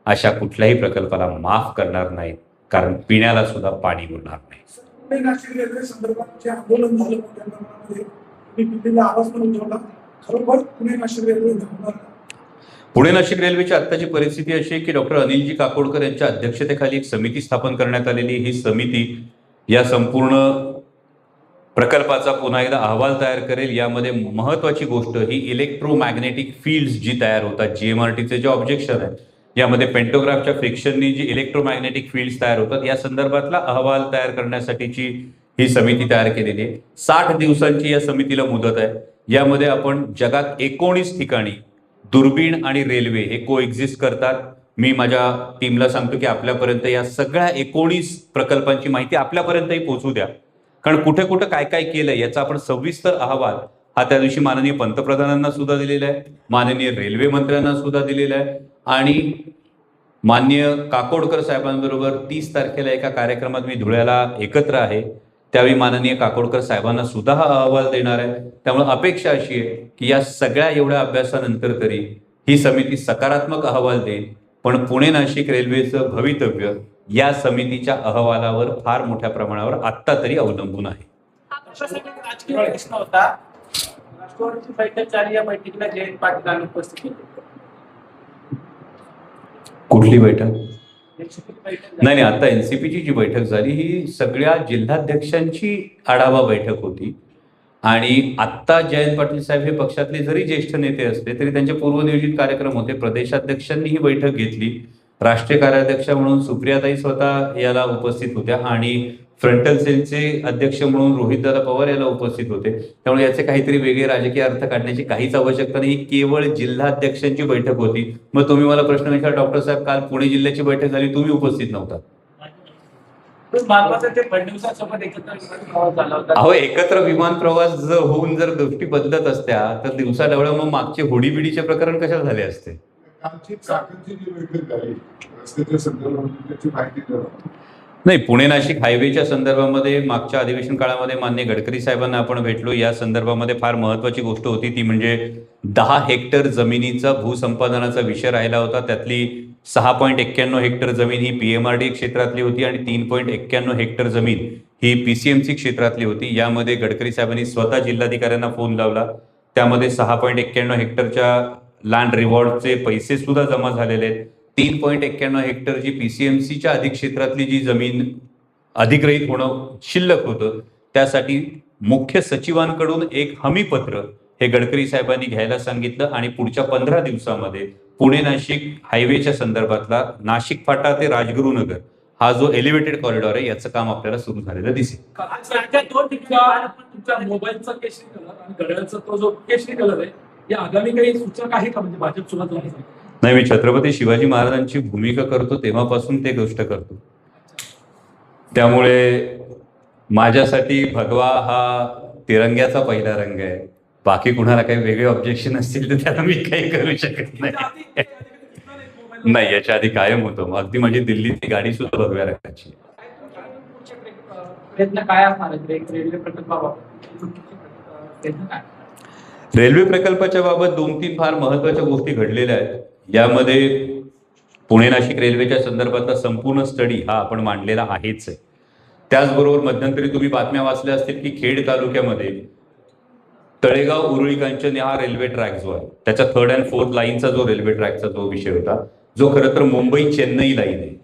अशा कुठल्याही प्रकल्पाला माफ करणार नाहीत, कारण पिण्याला सुद्धा पाणी उरणार नाही. पुणे नाशिक रेल्वे संदर्भात जे आंदोलन झालं मोठ्या प्रमाणामध्ये, दिल्लीला आवाज पण उठवला, खरोखर पुणे नाशिक रेल्वे थांबणार? पुणे नाशिक रेल्वेची आत्ताची परिस्थिती अशी आहे की डॉक्टर अनिलजी काकोडकर यांच्या अध्यक्षतेखाली एक समिती स्थापन करण्यात आलेली. ही समिती या संपूर्ण प्रकल्पाचा पुन्हा एकदा अहवाल तयार करेल. यामध्ये महत्वाची गोष्ट ही इलेक्ट्रोमॅग्नेटिक फील्ड्स जी तयार होतात, GMRTचे जे ऑब्जेक्शन आहे, यामध्ये पेंटोग्राफच्या फ्रिक्शननी जी इलेक्ट्रोमॅग्नेटिक फील्ड्स तयार होतात या संदर्भातला अहवाल तयार करण्यासाठीची ही समिती तयार केलेली आहे. 60 दिवसांची या समितीला मुदत आहे. यामध्ये आपण जगात 19 ठिकाणी दुर्बीण आणि रेल्वे हे कोएक्झिस्ट करतात. मी माझ्या टीमला सांगतो की आपल्यापर्यंत या सगळ्या 19 प्रकल्पांची माहिती आपल्यापर्यंतही पोहोचू द्या, कारण कुठे कुठे काय काय केलंय याचा आपण सविस्तर अहवाल हा त्या दिवशी माननीय पंतप्रधानांना सुद्धा दिलेला आहे, माननीय रेल्वे मंत्र्यांना सुद्धा दिलेला आहे आणि माननीय काकोडकर साहेबांबरोबर 30 तारखेला एका कार्यक्रमात मी धुळ्याला एकत्र आहे. त्यावेळी माननीय काकोडकर साहेबांना सुद्धा हा अहवाल देणार आहे. त्यामुळे अपेक्षा अशी आहे की या सगळ्या एवढ्या अभ्यासानंतर तरी ही समिती सकारात्मक अहवाल देईल. पण पुणे नाशिक रेल्वेचं भवितव्य या समितीच्या अहवालावर फार मोठ्या प्रमाणावर आत्ता तरी अवलंबून आहे. राजकीय प्रश्न होता. राष्ट्रवादीची बैठक झाली, या बैठकीला जयंत पाटील उपस्थित होते. कुठली बैठक? बैठक नाही, आता एनसीपीची जी बैठक झाली ही सगळ्या जिल्हाध्यक्षांची आढावा बैठक होती. आणि आत्ता जयंत पाटील साहेब हे पक्षातले जरी ज्येष्ठ नेते असले तरी त्यांचे पूर्वनियोजित कार्यक्रम होते. प्रदेशाध्यक्षांनी ही बैठक घेतली. राष्ट्रीय कार्याध्यक्ष म्हणून सुप्रियाताई स्वतः याला उपस्थित होत्या आणि फ्रंटल सेलचे अध्यक्ष म्हणून रोहितदादा पवार याला उपस्थित होते. त्यामुळे याचे काहीतरी वेगळे राजकीय अर्थ काढण्याची काहीच आवश्यकता नाही. केवळ जिल्हाध्यक्षांची बैठक होती. मग तुम्ही मला प्रश्न विचारा, डॉक्टर साहेब काल पुणे जिल्ह्याची बैठक झाली, तुम्ही उपस्थित नव्हता. महत्वाचं ते फडणवीसांसोबत एकत्र झाला होता. अहो, एकत्र विमान प्रवास जर होऊन जर गोष्टी बदलत असत्या तर दिवसा डवळं मग मागचे होडीबिडीचे प्रकरण कशाला झाले असते? आमची चाकणची जी बैठक झाली रस्त्याच्या संदर्भात त्याची माहिती द्या. नाही, पुणे नाशिक हायवेच्या संदर्भामध्ये मागच्या अधिवेशन काळामध्ये माननीय गडकरी साहेबांना आपण भेटलो. या संदर्भामध्ये फार महत्वाची गोष्ट होती ती म्हणजे 10 हेक्टर जमिनीचा भूसंपादनाचा विषय राहिला होता. त्यातली 6.91 हेक्टर जमीन ही PMRD क्षेत्रातली होती आणि 3.91 हेक्टर जमीन ही PCMC क्षेत्रातली होती. यामध्ये गडकरी साहेबांनी स्वतः जिल्हाधिकाऱ्यांना फोन लावला. त्यामध्ये 6.91 हेक्टरच्या लँड रिवॉर्डचे पैसे सुद्धा जमा झालेले आहेत. 3.91 हेक्टर जी PCMCच्या अधिक क्षेत्रातली जी जमीन अधिग्रहित होणं शिल्लक होतं त्यासाठी मुख्य सचिवांकडून एक हमीपत्र हे गडकरी साहेबांनी घ्यायला सांगितलं आणि पुढच्या 15 दिवसामध्ये पुणे नाशिक हायवेच्या संदर्भातला नाशिक फाटा ते राजगुरुनगर हा जो एलिव्हेटेड कॉरिडॉर आहे याचं काम आपल्याला सुरू झालेलं दिसेल. तुमच्या मोबाईलचा केशरी कलर आणि घड्याळाचा तो जो केशरी कलर आहे या आगामी काही सूचक आहे का? म्हणजे भाजप सुद्धा नाही, मी छत्रपती शिवाजी महाराजांची भूमिका करतो तेव्हापासून ते गोष्ट करतो. त्यामुळे माझ्यासाठी भगवा हा तिरंग्याचा पहिला रंग आहे. बाकी कुणाला काही वेगळे ऑब्जेक्शन असतील तर त्याला मी काही करू शकत नाही. नाही, याच्या आधी कायम होतो. अगदी माझी दिल्लीची गाडी सुद्धा भगव्या रंगाची. प्रयत्न काय असणार रेल्वे प्रकल्पाबाबत? रेल्वे प्रकल्पाच्या बाबत 2-3 फार महत्वाच्या गोष्टी घडलेल्या आहेत. यामध्ये पुणे नाशिक रेल्वेच्या संदर्भातला संपूर्ण स्टडी हा आपण मांडलेला आहेच आहे. त्याचबरोबर मध्यंतरी तुम्ही बातम्या वाचल्या असतील की खेड तालुक्यामध्ये तळेगाव उरुळी कांचन हा रेल्वे ट्रॅक जो आहे त्याच्या 3rd and 4th लाईनचा जो रेल्वे ट्रॅकचा जो विषय होता जो खरं तर मुंबई चेन्नई लाईन आहे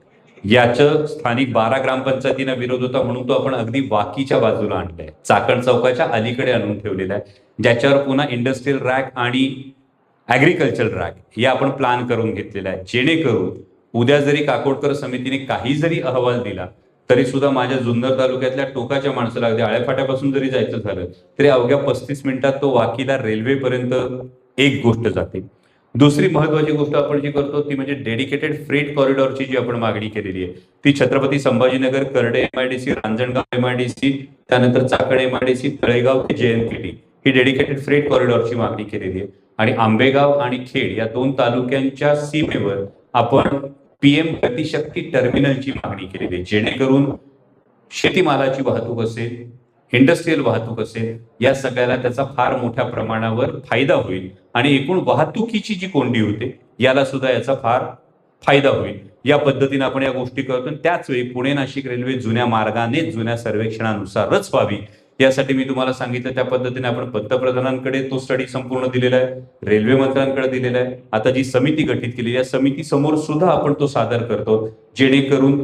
याचं स्थानिक 12 ग्रामपंचायतींना विरोध होता म्हणून तो आपण अगदी वाकीच्या बाजूला आणलाय. चाकण चौकाच्या अलीकडे आणून ठेवलेला आहे ज्याच्यावर पुन्हा इंडस्ट्रियल रॅक आणि ॲग्रिकल्चर रॅक हे आपण प्लॅन करून घेतलेला आहे. जेणेकरून उद्या जरी काकोडकर समितीने काही जरी अहवाल दिला तरी सुद्धा माझ्या जुन्नर तालुक्यातल्या टोकाच्या माणसाला अगदी आळ्याफाट्यापासून जरी जायचं झालं तरी अवघ्या 35 मिनिटात तो वाकीला रेल्वेपर्यंत एक गोष्ट जाते. दुसरी महत्वाची गोष्ट आपण जी करतो ती म्हणजे डेडिकेटेड फ्रेट कॉरिडॉरची जी आपण मागणी केलेली आहे ती छत्रपती संभाजीनगर करडे MIDC, रांजणगाव MIDC, त्यानंतर चाकण MIDC, तळेगाव ते JNPT ही डेडिकेटेड फ्रेट कॉरिडॉरची मागणी केलेली आहे. आणि आंबेगाव आणि खेड या 2 तालुक्यांच्या सीमेवर आपण PM गतिशक्ती टर्मिनलची मागणी केलेली आहे जेणेकरून शेतीमालाची वाहतूक असेल, इंडस्ट्रियल वाहतूक असेल या सगळ्याला त्याचा फार मोठ्या प्रमाणावर फायदा होईल आणि एकूण वाहतुकीची जी कोंडी होते याला सुद्धा याचा फार फायदा होईल. या पद्धतीने आपण या गोष्टी करतो. त्याच वेळी पुणे नाशिक रेल्वे जुन्या मार्गाने जुन्या सर्वेक्षणानुसारच व्हावी यासाठी मी तुम्हाला सांगितलं त्या पद्धतीने आपण पंतप्रधानांकडे तो स्टडी संपूर्ण दिलेला आहे, रेल्वे मंत्र्यांकडे दिलेला आहे. आता जी समिती गठीत केली या समिती समोर सुद्धा आपण तो सादर करतो जेणेकरून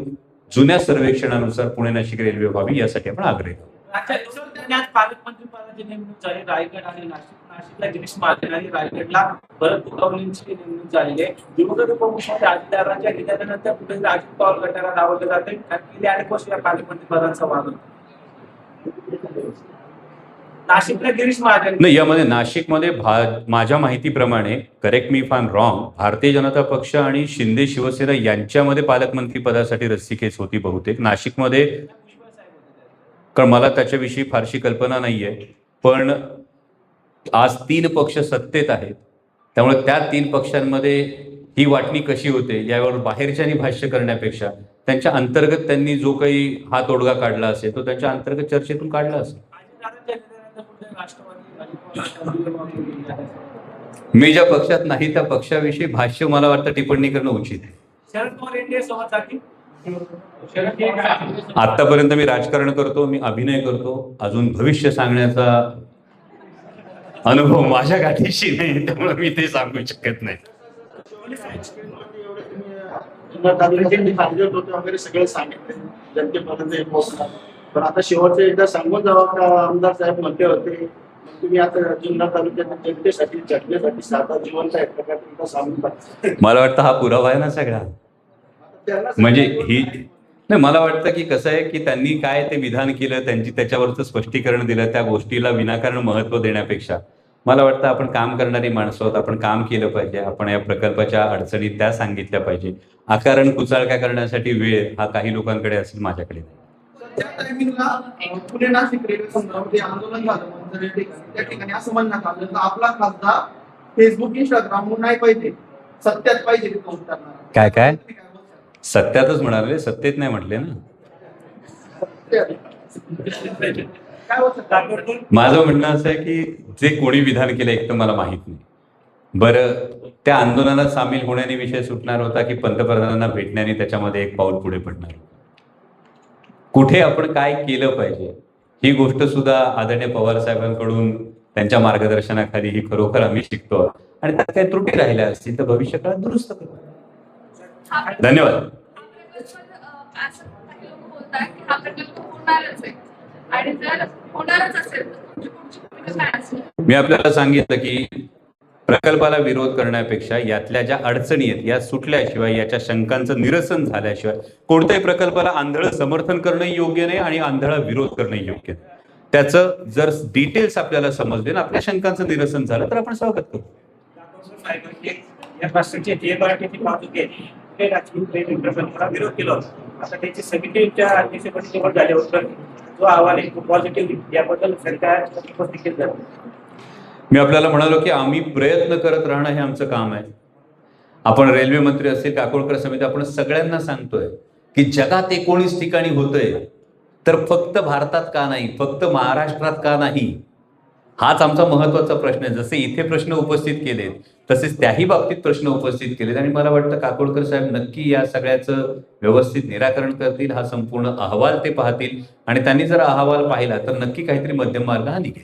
जुन्या सर्वेक्षणानुसार पुणे नाशिक रेल्वे व्हावी यासाठी आपण आग्रह करतो. पालकमंत्री पदाची नेमणूक झाली. रायगड आणि नाशिकला गिरीश महाजन आणि रायगडला भरत गोगावलेंची नेमणूक झालेली आहे. विरोधी उपमुख्यमंत्री अजितदादांच्या निधनानंतर कुठे अजित पवार गटाला डावललं जाते. गेली अनेक वर्ष या पालकमंत्री पदांचा वाद होता. नाशिकला गिरीश महाजन नाही, यामध्ये नाशिकमध्ये माझ्या माहितीप्रमाणे correct me if I am wrong Bharatiya Janata पक्ष आणि शिंदे शिवसेना यांच्यामध्ये पालकमंत्री पदासाठी रस्सीखेच होती बहुतेक नाशिकमध्ये. कारण मला त्याच्याविषयी फारशी कल्पना नाहीये. पण आज 3 पक्ष सत्तेत आहेत त्यामुळे त्या 3 पक्षांमध्ये ही वाटणी कशी होते यावर बाहेरच्यानी भाष्य करण्यापेक्षा त्यांच्या अंतर्गत त्यांनी जो काही हा तोडगा काढला असेल तो त्यांच्या अंतर्गत चर्चेतून काढला असेल. अजितदादांच्या निधनानंतर कुठे राष्ट्रवादी अजित पवार मी ज्या पक्षात नाही त्या पक्षाविषयी भाष्य मला वाटतं टिप्पणी करणं उचित आहे. शरद पवार एनडीए सोबत जातील. शरद पवार आतापर्यंत मी राजकारण करतो, मी अभिनय करतो, अजून भविष्य सांगण्याचा अनुभव माझ्या गाठीशी नाही, त्यामुळे मी ते सांगू शकत नाही. वगैरे सगळं सांगितलं जनतेपर्यंत हे पोहोचणार, पण आता शेवटचं एकदा सांगून जावं का आमदार साहेब म्हणते होते तुम्ही आता जुन्नर तालुक्यात जनतेसाठी झटण्यासाठी साधा जिवंत आहे प्रकारे एकदा सांगून टाका. मला वाटतं हा पुरावा आहे ना सगळा. म्हणजे ही नाही, मला वाटतं की कसं आहे की त्यांनी काय ते विधान केलं, त्यांची त्याच्यावरचं स्पष्टीकरण दिलं, त्या गोष्टीला विनाकारण महत्त्व देण्यापेक्षा मला वाटतं आपण काम करणारी माणसं आहोत, आपण काम केलं पाहिजे, आपण या प्रकल्पाच्या अडचणी त्या सांगितल्या पाहिजे. आकारण कुचाळक्या करण्यासाठी वेळ हा काही लोकांकडे असेल, माझ्याकडे नाही. त्या टायमिंगला पुणे नाशिक रेल्वे संदर्भात आंदोलन झालं म्हणजे त्या ठिकाणी असं म्हणण्यात आलं तर आपला खासदार फेसबुक इंस्टाग्रामवर नाही पाहिजे, सत्यात पाहिजे पोस्ट करणार. काय काय सत्यातच म्हणाले, सत्तेत नाही म्हटले ना. काय होतं माझं म्हणणं असं आहे की जे कोणी विधान केलं एक तर मला माहित नाही. बरं, त्या आंदोलनात सामील होण्याने विषय सुटणार होता की पंतप्रधानांना भेटण्याने त्याच्यामध्ये एक पाऊल पुढे पडणार. कुठे आपण काय केलं पाहिजे ही गोष्ट सुद्धा आदरणीय पवार साहेबांकडून त्यांच्या मार्गदर्शनाखाली ही खरोखर आम्ही शिकतो आणि त्यात काही त्रुटी राहिल्या असतील तर भविष्य काळात दुरुस्त करू. धन्यवाद. असं काही लोक बोलतात की हा प्रकल्प होणारच आहे आणि जर होणारच असेल तर तुमची पुढची भूमिका काय असेल? मी आपल्याला सांगितलं की प्रकल्पाला विरोध करण्यापेक्षा यातल्या ज्या अडचणी आहेत या सुटल्याशिवाय, याच्या शंकांचं निरसन झाल्याशिवाय कोणत्याही प्रकल्पाला आंधळं समर्थन करणंही योग्य नाही आणि आंधळा विरोध करणंही योग्य नाही. त्याचं जर डिटेल्स आपल्याला समजले ना, आपल्या शंकांचं निरसन झालं तर आपण स्वागत करू. या राष्ट्राची जे मराठीची बाजू आहे ते राजकीय प्रकल्पाला विरोध केला होता. आता त्याची समितीच्या अध्यक्षपदी निवड झाल्यावर जो अहवाल आहे तो पॉझिटिव्ह याबद्दल सरकार उपस्थित झालं. मी आपल्याला म्हणालो की आम्ही प्रयत्न करत राहणं हे आमचं काम आहे. आपण रेल्वे मंत्री असतील, काकोडकर समिती, आपण सगळ्यांना सांगतोय की जगात 19 ठिकाणी होतंय तर फक्त भारतात का नाही, फक्त महाराष्ट्रात का नाही, हाच आमचा महत्वाचा प्रश्न आहे. जसे इथे प्रश्न उपस्थित केलेत तसेच त्याही बाबतीत प्रश्न उपस्थित केलेत आणि मला वाटतं काकोडकर साहेब नक्की या सगळ्याचं व्यवस्थित निराकरण करतील. हा संपूर्ण अहवाल ते पाहतील आणि त्यांनी जर अहवाल पाहिला तर नक्की काहीतरी मध्यम मार्ग हा निघेल.